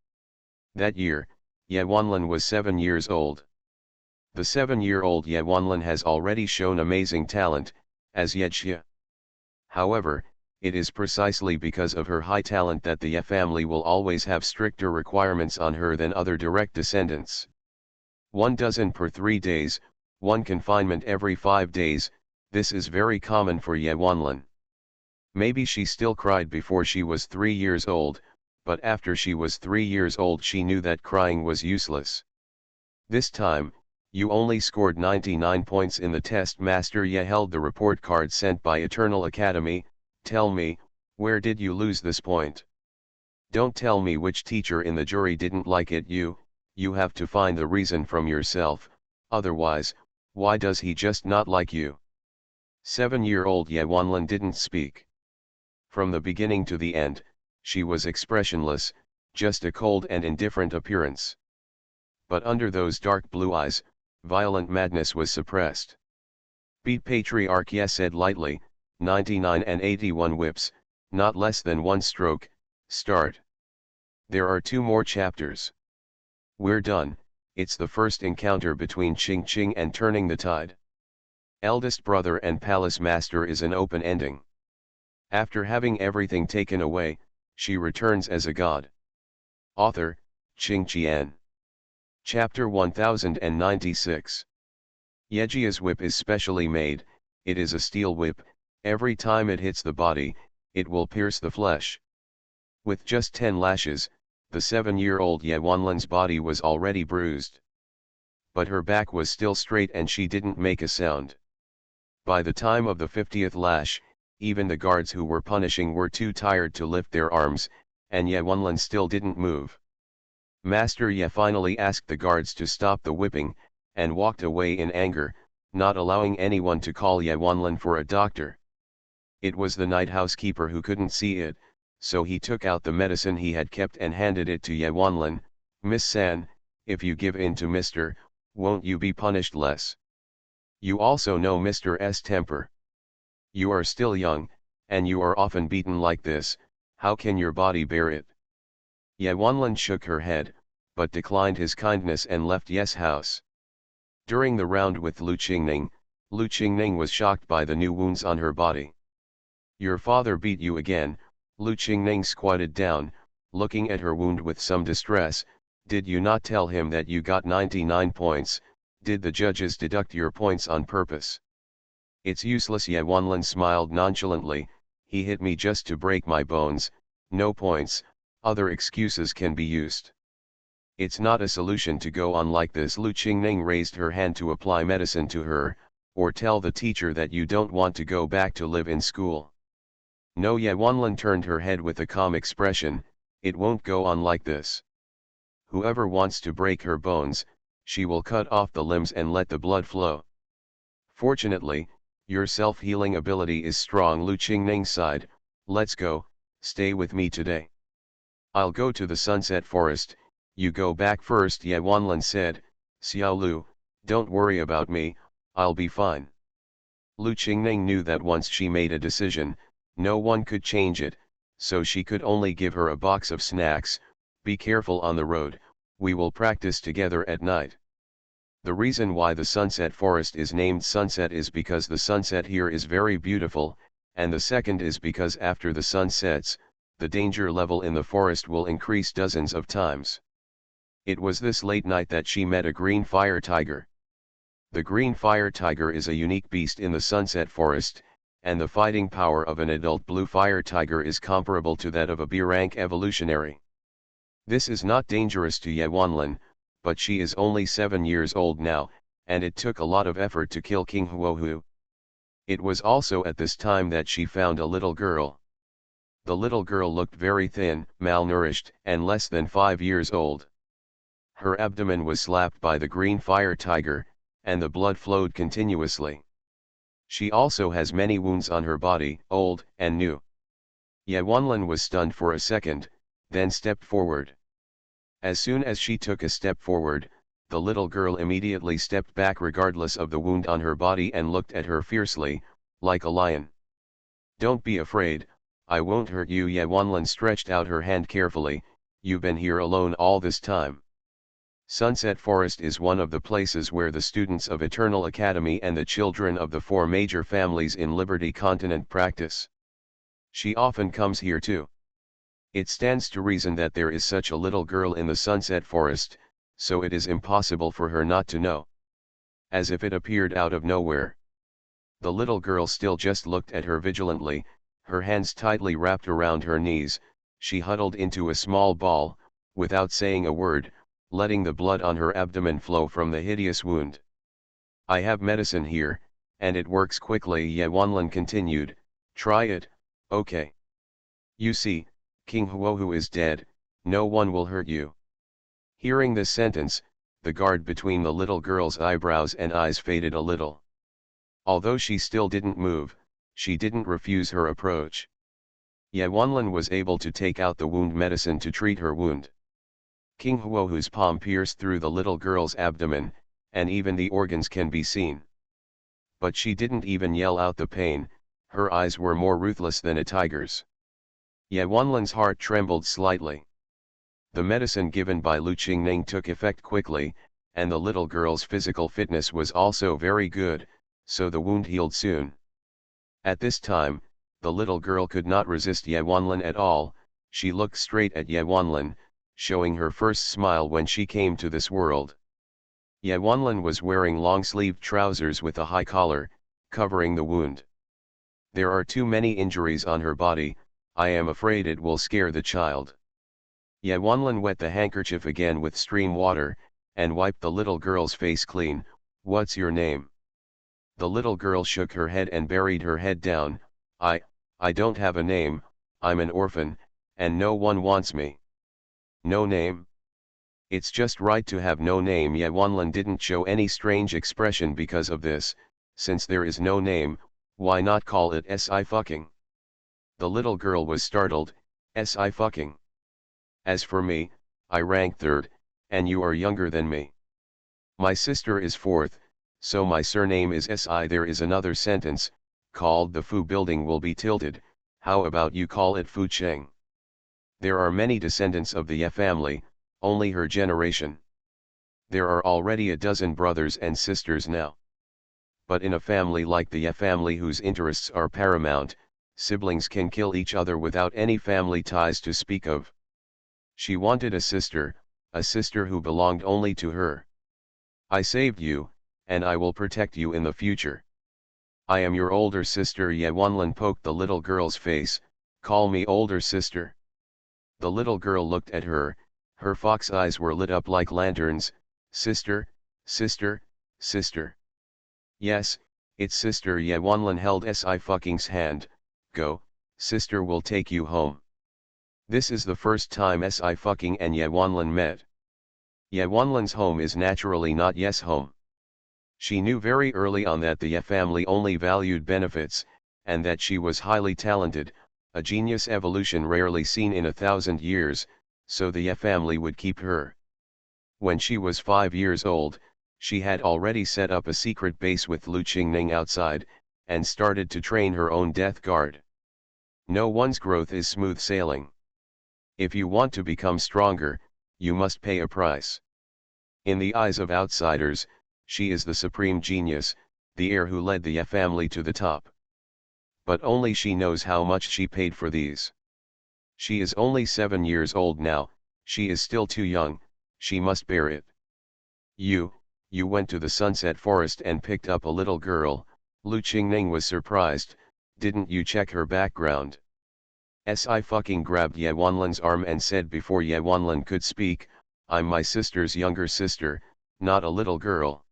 S1: That year, Ye Wanlin was 7 years old. The 7-year-old Ye Wanlin has already shown amazing talent, as yet Xia. However, it is precisely because of her high talent that the Ye family will always have stricter requirements on her than other direct descendants. 1 dozen per 3 days, 1 confinement every 5 days, this is very common for Ye Wanlin. Maybe she still cried before she was 3 years old, but after she was 3 years old she knew that crying was useless. This time, you only scored 99 points in the test. Master Ye held the report card sent by Eternal Academy. Tell me, where did you lose this point? Don't tell me which teacher in the jury didn't like it. You have to find the reason from yourself, otherwise, why does he just not like you? 7-year-old Ye Wanlin didn't speak. From the beginning to the end, she was expressionless, just a cold and indifferent appearance. But under those dark blue eyes, violent madness was suppressed. Beat patriarch Ye said lightly, 99 and 81 whips, not less than one stroke, start. There are 2 more chapters. We're done, it's the first encounter between Ching Ching and Turning the Tide. Eldest brother and palace master is an open ending. After having everything taken away, she returns as a god. Author, Ching Qian. Chapter 1096. Yejia's whip is specially made, it is a steel whip, every time it hits the body, it will pierce the flesh. With just 10 lashes, the 7-year-old Ye Wanlin's body was already bruised. But her back was still straight and she didn't make a sound. By the time of the 50th lash, even the guards who were punishing were too tired to lift their arms, and Ye Wanlin still didn't move. Master Ye finally asked the guards to stop the whipping, and walked away in anger, not allowing anyone to call Ye Wanlin for a doctor. It was the night housekeeper who couldn't see it, so he took out the medicine he had kept and handed it to Ye Wanlin. Miss San, if you give in to Mr., won't you be punished less? You also know Mr. S temper. You are still young, and you are often beaten like this, how can your body bear it? Ye Wanlin shook her head, but declined his kindness and left Ye's house. During the round with Lu Qingning was shocked by the new wounds on her body. Your father beat you again. Lu Qingning squatted down, looking at her wound with some distress. Did you not tell him that you got 99 points, did the judges deduct your points on purpose? It's useless. Ye Wanlin smiled nonchalantly, he hit me just to break my bones, no points, other excuses can be used. It's not a solution to go on like this. Lu Qingning raised her hand to apply medicine to her, or tell the teacher that you don't want to go back to live in school. No. Ye Wanlin turned her head with a calm expression, it won't go on like this. Whoever wants to break her bones, she will cut off the limbs and let the blood flow. Fortunately, your self-healing ability is strong. Lu Qingning sighed, let's go, stay with me today. I'll go to the Sunset Forest, you go back first. Ye Wanlin said, Xiao Lu, don't worry about me, I'll be fine. Lu Qingning knew that once she made a decision, no one could change it, so she could only give her a box of snacks. Be careful on the road, we will practice together at night. The reason why the Sunset Forest is named Sunset is because the sunset here is very beautiful, and the second is because after the sun sets, the danger level in the forest will increase dozens of times. It was this late night that she met a green fire tiger. The green fire tiger is a unique beast in the Sunset Forest, and the fighting power of an adult blue fire tiger is comparable to that of a B-rank evolutionary. This is not dangerous to Ye Wanlin, but she is only 7 years old now, and it took a lot of effort to kill King Huohu. It was also at this time that she found a little girl. The little girl looked very thin, malnourished, and less than 5 years old. Her abdomen was slapped by the green fire tiger, and the blood flowed continuously. She also has many wounds on her body, old and new. Ye Wanlin was stunned for a second, then stepped forward. As soon as she took a step forward, the little girl immediately stepped back regardless of the wound on her body and looked at her fiercely, like a lion. Don't be afraid, I won't hurt you. Ye Wanlin stretched out her hand carefully, you've been here alone all this time. Sunset Forest is one of the places where the students of Eternal Academy and the children of the 4 major families in Liberty Continent practice. She often comes here too. It stands to reason that there is such a little girl in the Sunset Forest, so it is impossible for her not to know. As if it appeared out of nowhere. The little girl still just looked at her vigilantly, her hands tightly wrapped around her knees, she huddled into a small ball, without saying a word, letting the blood on her abdomen flow from the hideous wound. I have medicine here, and it works quickly. Ye Wanlin continued, try it, okay. You see, King Huohu is dead, no one will hurt you. Hearing this sentence, the guard between the little girl's eyebrows and eyes faded a little. Although she still didn't move, she didn't refuse her approach. Ye Wanlin was able to take out the wound medicine to treat her wound. King Huohu's palm pierced through the little girl's abdomen, and even the organs can be seen. But she didn't even yell out the pain, her eyes were more ruthless than a tiger's. Ye Wanlin's heart trembled slightly. The medicine given by Lu Qingning took effect quickly, and the little girl's physical fitness was also very good, so the wound healed soon. At this time, the little girl could not resist Ye Wanlin at all. She looked straight at Ye Wanlin, showing her first smile when she came to this world. Ye Wanlin was wearing long-sleeved trousers with a high collar, covering the wound. There are too many injuries on her body, I am afraid it will scare the child. Ye Wanlin wet the handkerchief again with stream water, and wiped the little girl's face clean. What's your name? The little girl shook her head and buried her head down. I don't have a name, I'm an orphan, and no one wants me. No name? It's just right to have no name. Ye Wanlin didn't show any strange expression because of this. Since there is no name, why not call it Si fucking? The little girl was startled. Si fucking? As for me, I rank third, and you are younger than me. My sister is fourth, so my surname is Si. There is another sentence, called the Fu building will be tilted, how about you call it Fu Cheng? There are many descendants of the Ye family, only her generation. There are already a dozen brothers and sisters now. But in a family like the Ye family whose interests are paramount, siblings can kill each other without any family ties to speak of. She wanted a sister who belonged only to her. I saved you, and I will protect you in the future. I am your older sister. Ye Wanlin poked the little girl's face. Call me older sister. The little girl looked at her, her fox eyes were lit up like lanterns. Sister, sister, sister. Yes, it's sister. Ye Wanlin held Si fucking's hand. Go, sister will take you home. This is the first time Si fucking and Ye Wanlin met. Ye Wanlin's home is naturally not Ye's home. She knew very early on that the Ye family only valued benefits, and that she was highly talented, a genius evolution rarely seen in 1,000 years, so the Ye family would keep her. When she was 5 years old, she had already set up a secret base with Lu Qingning outside, and started to train her own death guard. No one's growth is smooth sailing. If you want to become stronger, you must pay a price. In the eyes of outsiders, she is the supreme genius, the heir who led the Ye family to the top. But only she knows how much she paid for these. She is only 7 years old now, she is still too young, she must bear it. You went to the Sunset Forest and picked up a little girl. Lu Qingning was surprised. Didn't you check her background? Si fucking grabbed Ye Wanlin's arm and said before Ye Wanlin could speak, I'm my sister's younger sister, not a little girl.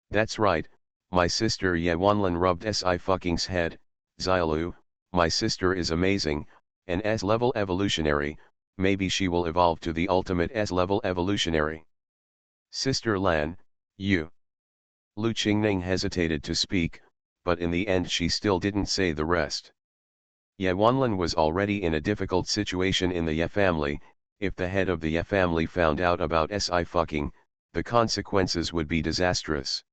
S1: That's right, my sister. Ye Wanlin rubbed Si fucking's head. Xiaolu, my sister is amazing, an S-level evolutionary, maybe she will evolve to the ultimate S-level evolutionary. Sister Lan, you. Lu Qingning hesitated to speak, but in the end she still didn't say the rest. Ye Wanlin was already in a difficult situation in the Ye family. If the head of the Ye family found out about Si fucking, the consequences would be disastrous.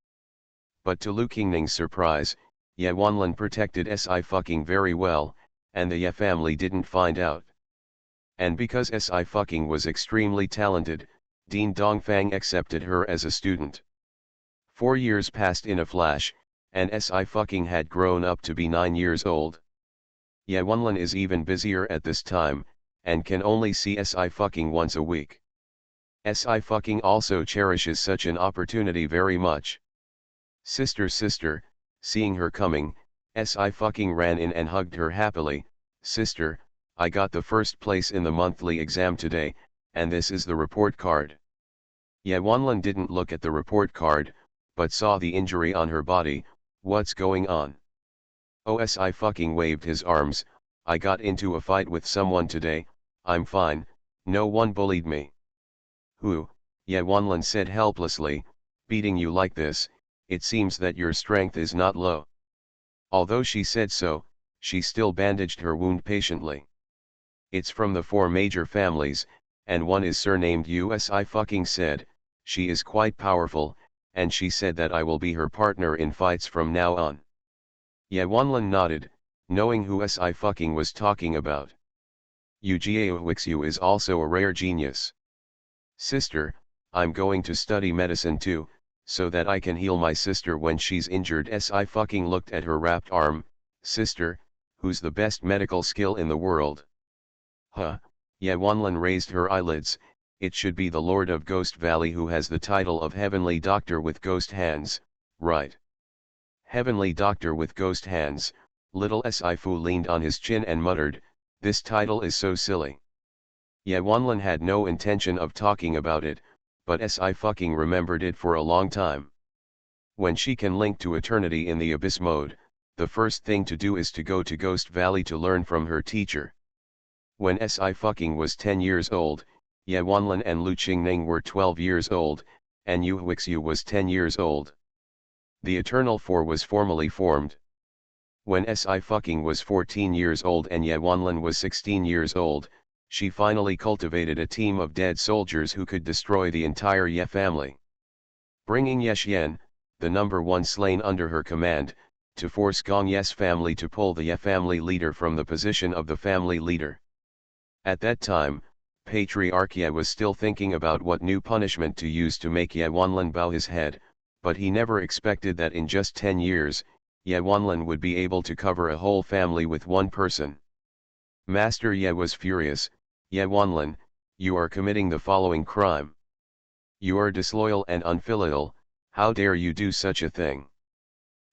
S1: But to Lu Qingning's surprise, Ye Wanlin protected Si fucking very well, and the Ye family didn't find out. And because Si fucking was extremely talented, Dean Dongfang accepted her as a student. 4 years passed in a flash, and Si fucking had grown up to be 9 years old. Ye Wanlin is even busier at this time, and can only see Si fucking once a week. Si fucking also cherishes such an opportunity very much. Sister, seeing her coming, Si fucking ran in and hugged her happily. Sister, I got the first place in the monthly exam today, and this is the report card. Ye Wanlin didn't look at the report card, but saw the injury on her body. What's going on? Si fucking waved his arms. I got into a fight with someone today, I'm fine, no one bullied me. Who? Ye Wanlin said helplessly, beating you like this, it seems that your strength is not low. Although she said so, she still bandaged her wound patiently. It's from the 4 major families, and one is surnamed USI fucking said, she is quite powerful, and she said that I will be her partner in fights from now on. Ye Wanlin nodded, knowing who SI fucking was talking about. Ujiaowixu is also a rare genius. Sister, I'm going to study medicine too, so that I can heal my sister when she's injured. SI fucking looked at her wrapped arm. Sister, who's the best medical skill in the world? Huh, Ye Wanlin raised her eyelids. It should be the Lord of Ghost Valley who has the title of Heavenly Doctor with Ghost Hands, right? Heavenly Doctor with Ghost Hands. Little Si Fu leaned on his chin and muttered, this title is so silly. Ye Wanlin had no intention of talking about it, but Si fucking remembered it for a long time. When she can link to eternity in the abyss mode, the first thing to do is to go to Ghost Valley to learn from her teacher. When Si fucking was 10 years old, Ye Wanlin and Lu Qingning were 12 years old, and Yu Huixu was 10 years old. The Eternal Four was formally formed. When Si fucking was 14 years old and Ye Wanlin was 16 years old, she finally cultivated a team of dead soldiers who could destroy the entire Ye family. Bringing Ye Xian, the number 1 slain under her command, to force Gong Ye's family to pull the Ye family leader from the position of the family leader. At that time, Patriarch Ye was still thinking about what new punishment to use to make Ye Wanlin bow his head, but he never expected that in just 10 years, Ye Wanlin would be able to cover a whole family with one person. Master Ye was furious. Ye Wanlin, you are committing the following crime. You are disloyal and unfilial, how dare you do such a thing?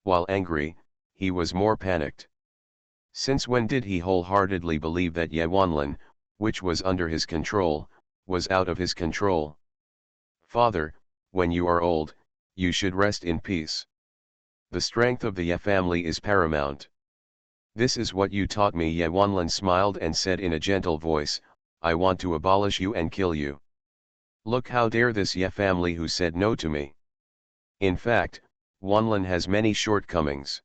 S1: While angry, he was more panicked. Since when did he wholeheartedly believe that Ye Wanlin, which was under his control, was out of his control? Father, when you are old, you should rest in peace. The strength of the Ye family is paramount. This is what you taught me. Ye Wanlin smiled and said in a gentle voice, I want to abolish you and kill you. Look how dare this Ye family who said no to me. In fact, Wanlin has many shortcomings.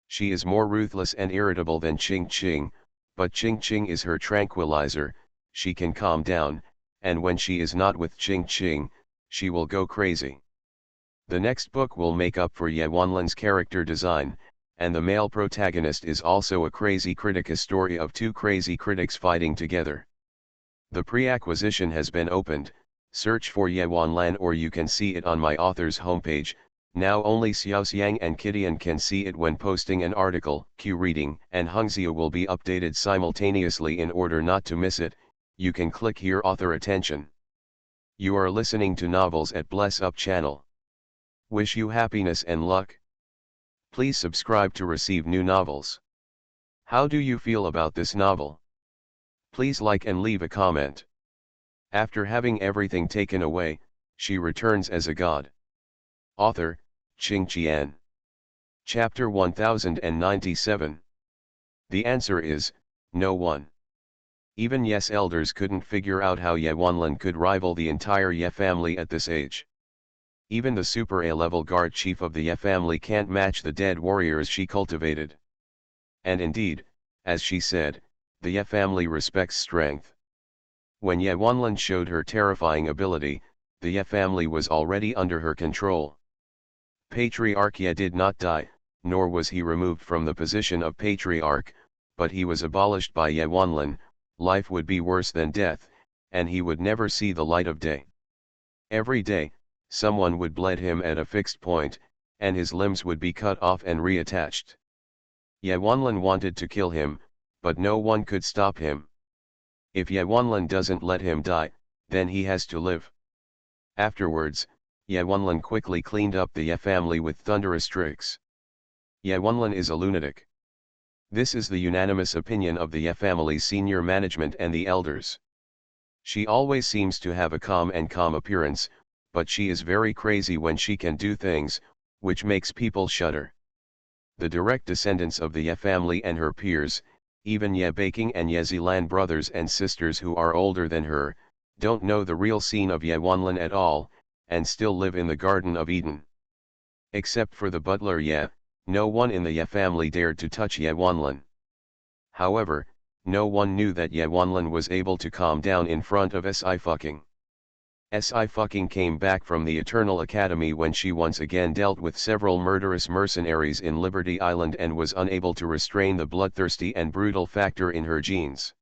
S1: She is more ruthless and irritable than Ching Ching, but Ching Ching is her tranquilizer, she can calm down, and when she is not with Ching Ching, she will go crazy. The next book will make up for Ye Wanlin's character design, and the male protagonist is also a crazy critic, a story of 2 crazy critics fighting together. The pre-acquisition has been opened, search for Ye Wanlan or you can see it on my author's homepage. Now only Xiaoxiang and Kidian can see it when posting an article. Q Reading and Hungzia will be updated simultaneously. In order not to miss it, you can click here author attention. You are listening to Novels at Bless Up channel. Wish you happiness and luck. Please subscribe to receive new novels. How do you feel about this novel? Please like and leave a comment. After having everything taken away, she returns as a god. Author, Qing Qian. Chapter 1097. The answer is, no one. Even Ye's elders couldn't figure out how Ye Wanlin could rival the entire Ye family at this age. Even the Super A-level guard chief of the Ye family can't match the dead warriors she cultivated. And indeed, as she said, the Ye family respects strength. When Ye Wanlin showed her terrifying ability, the Ye family was already under her control. Patriarch Ye did not die, nor was he removed from the position of patriarch, but he was abolished by Ye Wanlin. Life would be worse than death, and he would never see the light of day. Every day, someone would bled him at a fixed point, and his limbs would be cut off and reattached. Ye Wanlin wanted to kill him, but no one could stop him. If Ye Wanlin doesn't let him die, then he has to live. Afterwards, Ye Wanlin quickly cleaned up the Ye family with thunderous tricks. Ye Wanlin is a lunatic. This is the unanimous opinion of the Ye family's senior management and the elders. She always seems to have a calm appearance, but she is very crazy when she can do things, which makes people shudder. The direct descendants of the Ye family and her peers, even Ye Baking and Ye Zealand brothers and sisters who are older than her, don't know the real scene of Ye Wanlan at all, and still live in the Garden of Eden. Except for the butler Ye, no one in the Ye family dared to touch Ye Wanlan. However, no one knew that Ye Wanlan was able to calm down in front of Sci-Fucking. Sci-Fucking came back from the Eternal Academy when she once again dealt with several murderous mercenaries in Liberty Island and was unable to restrain the bloodthirsty and brutal factor in her genes.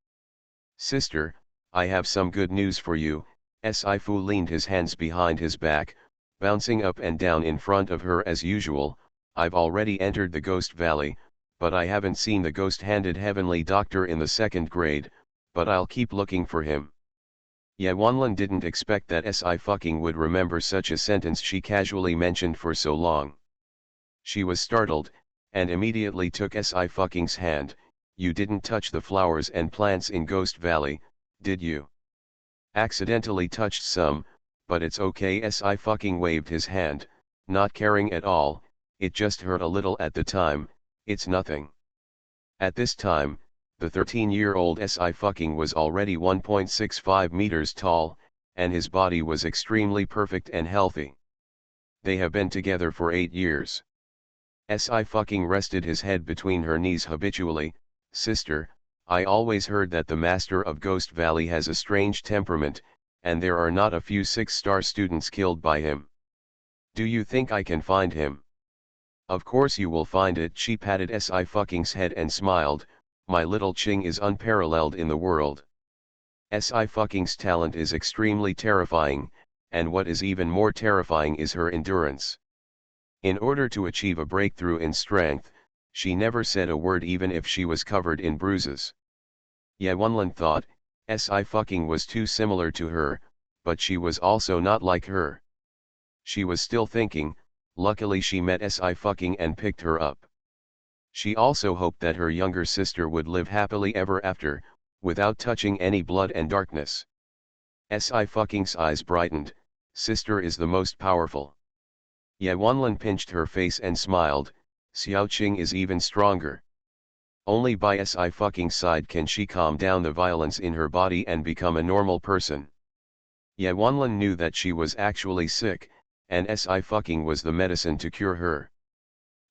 S1: "Sister, I have some good news for you." Sci-Fu leaned his hands behind his back, bouncing up and down in front of her as usual. "I've already entered the Ghost Valley, but I haven't seen the ghost-handed heavenly doctor in the 2nd grade, but I'll keep looking for him." Ye Wanlan didn't expect that Sci-Fucking would remember such a sentence she casually mentioned for so long. She was startled, and immediately took Sci-Fucking's hand. "You didn't touch the flowers and plants in Ghost Valley, did you?" "Accidentally touched some, but it's okay." Sci-Fucking waved his hand, not caring at all. "It just hurt a little at the time, it's nothing." At this time, the 13-year-old Sci-Fucking was already 1.65 meters tall, and his body was extremely perfect and healthy. They have been together for 8 years. Sci-Fucking rested his head between her knees habitually. "Sister, I always heard that the master of Ghost Valley has a strange temperament, and there are not a few 6-star students killed by him. Do you think I can find him?" "Of course you will find it." She patted Sci-Fucking's head and smiled. "My little Ching is unparalleled in the world." Sci-Fucking's talent is extremely terrifying, and what is even more terrifying is her endurance. In order to achieve a breakthrough in strength, she never said a word even if she was covered in bruises. Ye Wanlan thought, Sci-Fucking was too similar to her, but she was also not like her. She was still thinking. Luckily she met Sci-Fucking and picked her up. She also hoped that her younger sister would live happily ever after, without touching any blood and darkness. Sci-Fucking's eyes brightened. "Sister is the most powerful." Ye Wanlan pinched her face and smiled. "Xiao Qing is even stronger. Only by Sci-Fucking's side can she calm down the violence in her body and become a normal person." Ye Wanlan knew that she was actually sick, and Sci-Fucking was the medicine to cure her.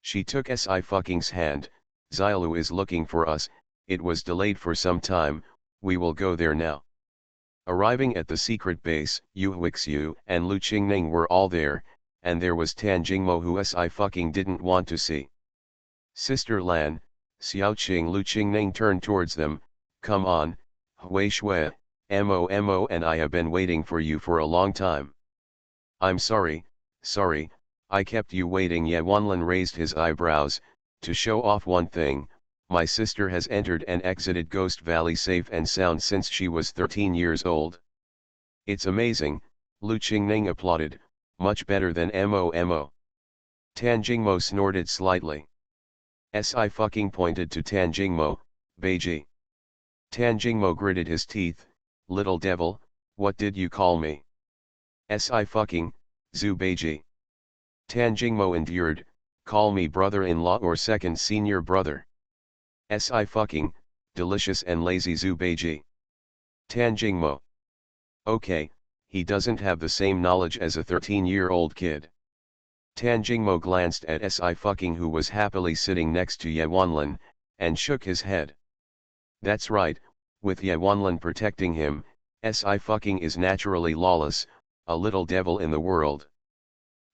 S1: She took Sci-Fucking's hand. "Xiaolu is looking for us, it was delayed for some time, we will go there now." Arriving at the secret base, Yu Huixiu and Lu Qingning were all there, and there was Tan Jingmo who Sci-Fucking didn't want to see. "Sister Lan, Xiao Qing." Lu Qingning turned towards them. "Come on, Hui Shui, Mo and I have been waiting for you for a long time." "I'm sorry, I kept you waiting." Ye Wanlan raised his eyebrows. "To show off one thing, my sister has entered and exited Ghost Valley safe and sound since she was 13 years old." "It's amazing," Lu Qingning applauded, "much better than Mo." Tan Jingmo snorted slightly. Sci-Fucking pointed to Tan Jingmo. "Beiji." Tan Jingmo gritted his teeth. "Little devil, what did you call me?" Sci-Fucking, "Zhu Beiji." Tan Jingmo endured. "Call me brother-in-law or second senior brother." Sci-Fucking, "Delicious and lazy Zhu Beiji." Tan Jingmo, "Okay, he doesn't have the same knowledge as a 13-year-old kid." Tan Jingmo glanced at Sci-Fucking who was happily sitting next to Ye Wanlan, and shook his head. "That's right, with Ye Wanlan protecting him, Sci-Fucking is naturally lawless, a little devil in the world."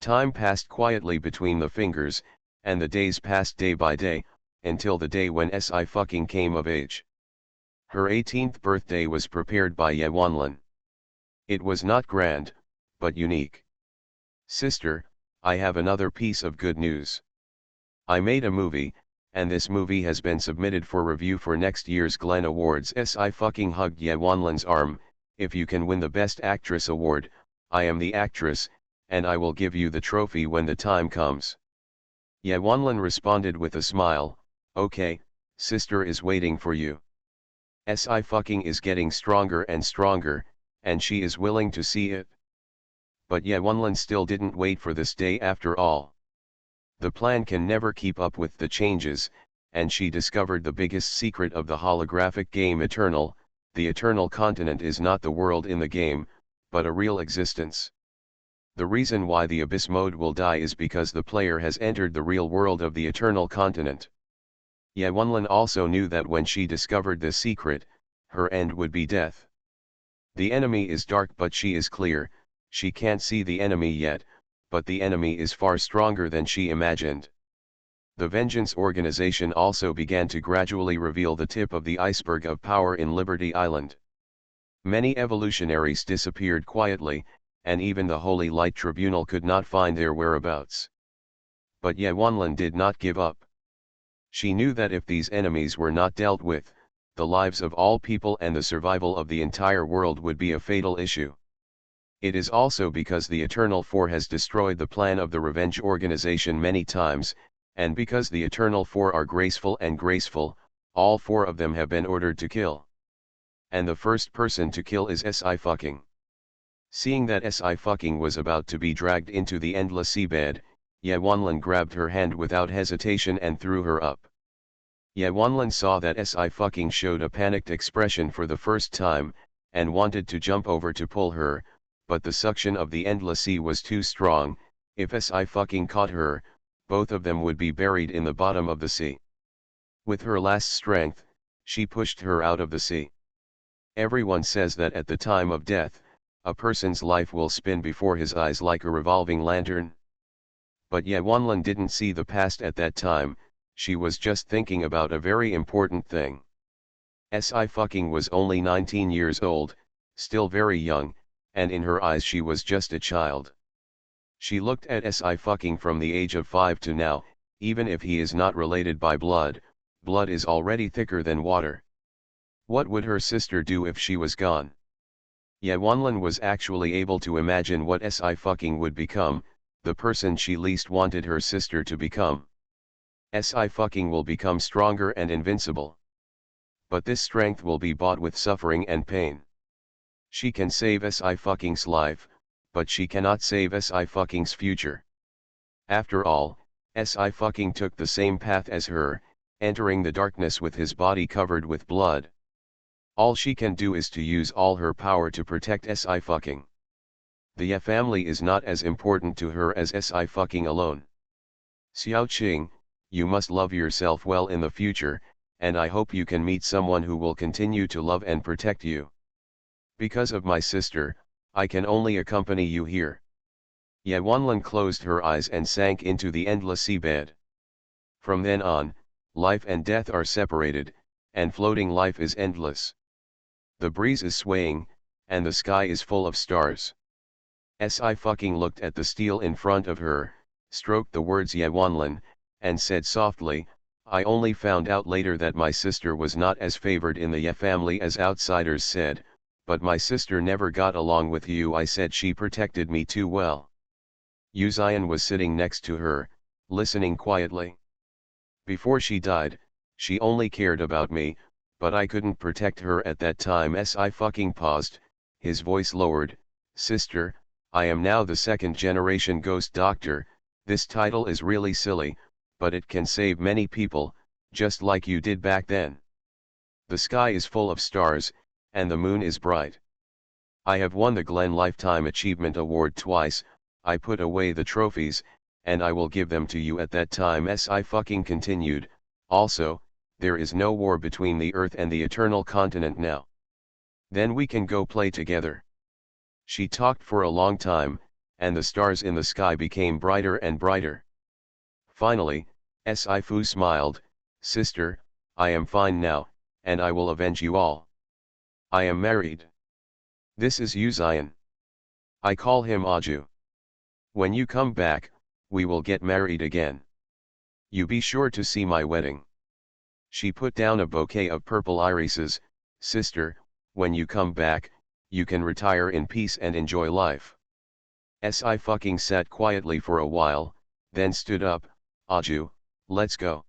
S1: Time passed quietly between the fingers, and the days passed day by day, until the day when Sci-Fucking came of age. Her 18th birthday was prepared by Ye Wanlan. It was not grand, but unique. "Sister, I have another piece of good news. I made a movie, and this movie has been submitted for review for next year's Glenn Awards." Sci-Fucking hugged Ye Wanlan's arm. "If you can win the Best Actress award, I am the actress, and I will give you the trophy when the time comes." Ye Wanlan responded with a smile. "Okay, sister is waiting for you." Sci-Fucking is getting stronger and stronger, and she is willing to see it. But Ye Wanlan still didn't wait for this day after all. The plan can never keep up with the changes, and she discovered the biggest secret of the holographic game Eternal. The Eternal continent is not the world in the game, but a real existence. The reason why the Abyss mode will die is because the player has entered the real world of the Eternal continent. Ye-Wonlin also knew that when she discovered this secret, her end would be death. The enemy is dark but she is clear. She can't see the enemy yet, but the enemy is far stronger than she imagined. The Vengeance organization also began to gradually reveal the tip of the iceberg of power in Liberty Island. Many evolutionaries disappeared quietly, and even the Holy Light Tribunal could not find their whereabouts. But Ye-Wonlin did not give up. She knew that if these enemies were not dealt with, the lives of all people and the survival of the entire world would be a fatal issue. It is also because the Eternal Four has destroyed the plan of the Revenge organization many times, and because the Eternal Four are graceful and graceful, all four of them have been ordered to kill. And the first person to kill is Sci-Fucking. Seeing that Sci-Fucking was about to be dragged into the endless seabed, Ye-Wonlin grabbed her hand without hesitation and threw her up. Ye-Wonlin saw that Sci-Fucking showed a panicked expression for the first time, and wanted to jump over to pull her, but the suction of the endless sea was too strong. If Sci-Fucking caught her, both of them would be buried in the bottom of the sea. With her last strength, she pushed her out of the sea. Everyone says that at the time of death, a person's life will spin before his eyes like a revolving lantern. But Ye-Wonlin didn't see the past at that time. She was just thinking about a very important thing. Sci-Fucking was only 19 years old, still very young, and in her eyes she was just a child. She looked at Sci-Fucking from the age of 5 to now. Even if he is not related by blood, blood is already thicker than water. What would her sister do if she was gone? Ye-Wonlin was actually able to imagine what Sci-Fucking would become, the person she least wanted her sister to become. Sci-Fucking will become stronger and invincible. But this strength will be bought with suffering and pain. She can save Sci-Fucking's life, but she cannot save Sci-Fucking's future. After all, Sci-Fucking took the same path as her, entering the darkness with his body covered with blood. All she can do is to use all her power to protect Sci-Fucking. The Ye family is not as important to her as Sci-Fucking alone. Xiao Qing, you must love yourself well in the future, and I hope you can meet someone who will continue to love and protect you. Because of my sister, I can only accompany you here. Ye-Wonlin closed her eyes and sank into the endless seabed. From then on, life and death are separated, and floating life is endless. The breeze is swaying, and the sky is full of stars. Sci-Fucking looked at the steel in front of her, stroked the words Ye-Wonlin, and said softly, I only found out later that my sister was not as favored in the Ye family as outsiders said, but my sister never got along with you. I said she protected me too well. Yu Xian was sitting next to her, listening quietly. Before she died, she only cared about me, but I couldn't protect her at that time. Sci-Fucking paused, his voice lowered, Sister, I am now the second generation ghost doctor. This title is really silly, but it can save many people, just like you did back then. The sky is full of stars, and the moon is bright. I have won the Glenn Lifetime Achievement Award twice. I put away the trophies, and I will give them to you at that time. Sci-Fucking continued, also, there is no war between the Earth and the Eternal Continent now. Then we can go play together. She talked for a long time, and the stars in the sky became brighter and brighter. Finally, Sci-Fu smiled, Sister, I am fine now, and I will avenge you all. I am married. This is Yu Xian. I call him Aju. When you come back, we will get married again. You be sure to see my wedding. She put down a bouquet of purple irises. Sister, when you come back, you can retire in peace and enjoy life. Sci-Fucking sat quietly for a while, then stood up, Aju, let's go.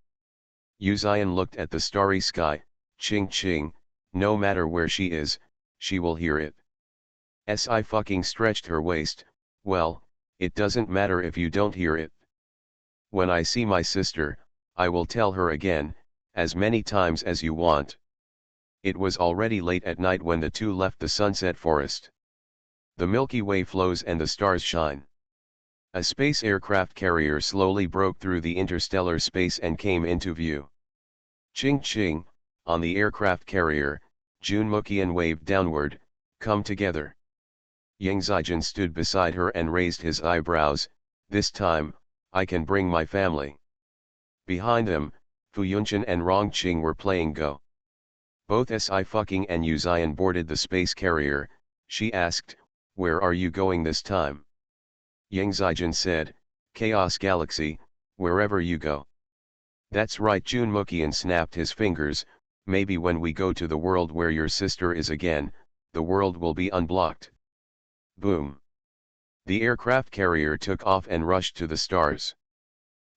S1: Yu Xian looked at the starry sky, Ching Ching, no matter where she is, she will hear it. Sci-Fucking stretched her waist, well, it doesn't matter if you don't hear it. When I see my sister, I will tell her again, as many times as you want. It was already late at night when the two left the sunset forest. The Milky Way flows and the stars shine. A space aircraft carrier slowly broke through the interstellar space and came into view. Ching ching, on the aircraft carrier, Junmukian waved downward, come together. Yang Zijin stood beside her and raised his eyebrows, this time, I can bring my family. Behind them, Fu Yunchen and Rongqing were playing Go. Both Sci-fi and Yuzian boarded the space carrier. She asked, where are you going this time? Yang Zijin said, Chaos Galaxy, wherever you go. That's right, Junmukian snapped his fingers, maybe when we go to the world where your sister is again, the world will be unblocked. Boom. The aircraft carrier took off and rushed to the stars.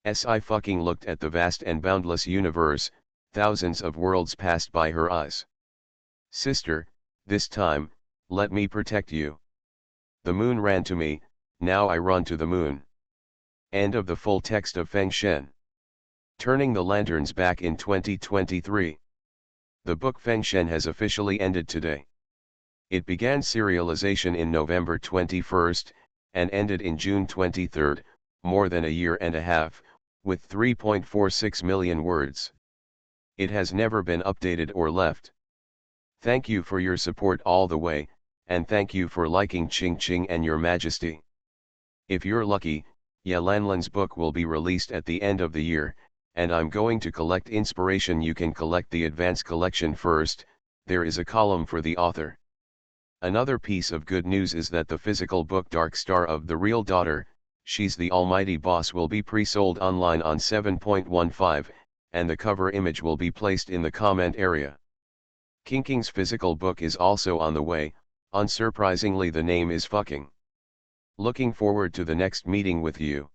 S1: Sci-fi looked at the vast and boundless universe, thousands of worlds passed by her eyes. Sister, this time, let me protect you. The moon ran to me, now I run to the moon. End of the full text of Feng Shen. Turning the Lanterns Back in 2023. The book Feng Shen has officially ended today. It began serialization in November 21 and ended in June 23, more than a year and a half, with 3.46 million words. It has never been updated or left. Thank you for your support all the way, and thank you for liking Ching Ching and Your Majesty. If you're lucky, Yalanlan's book will be released at the end of the year, and I'm going to collect inspiration. You can collect the advance collection first, there is a column for the author. Another piece of good news is that the physical book Dark Star of the Real Daughter, She's the Almighty Boss will be pre-sold online on 7.15, and the cover image will be placed in the comment area. Kinking's physical book is also on the way, unsurprisingly the name is fucking. Looking forward to the next meeting with you.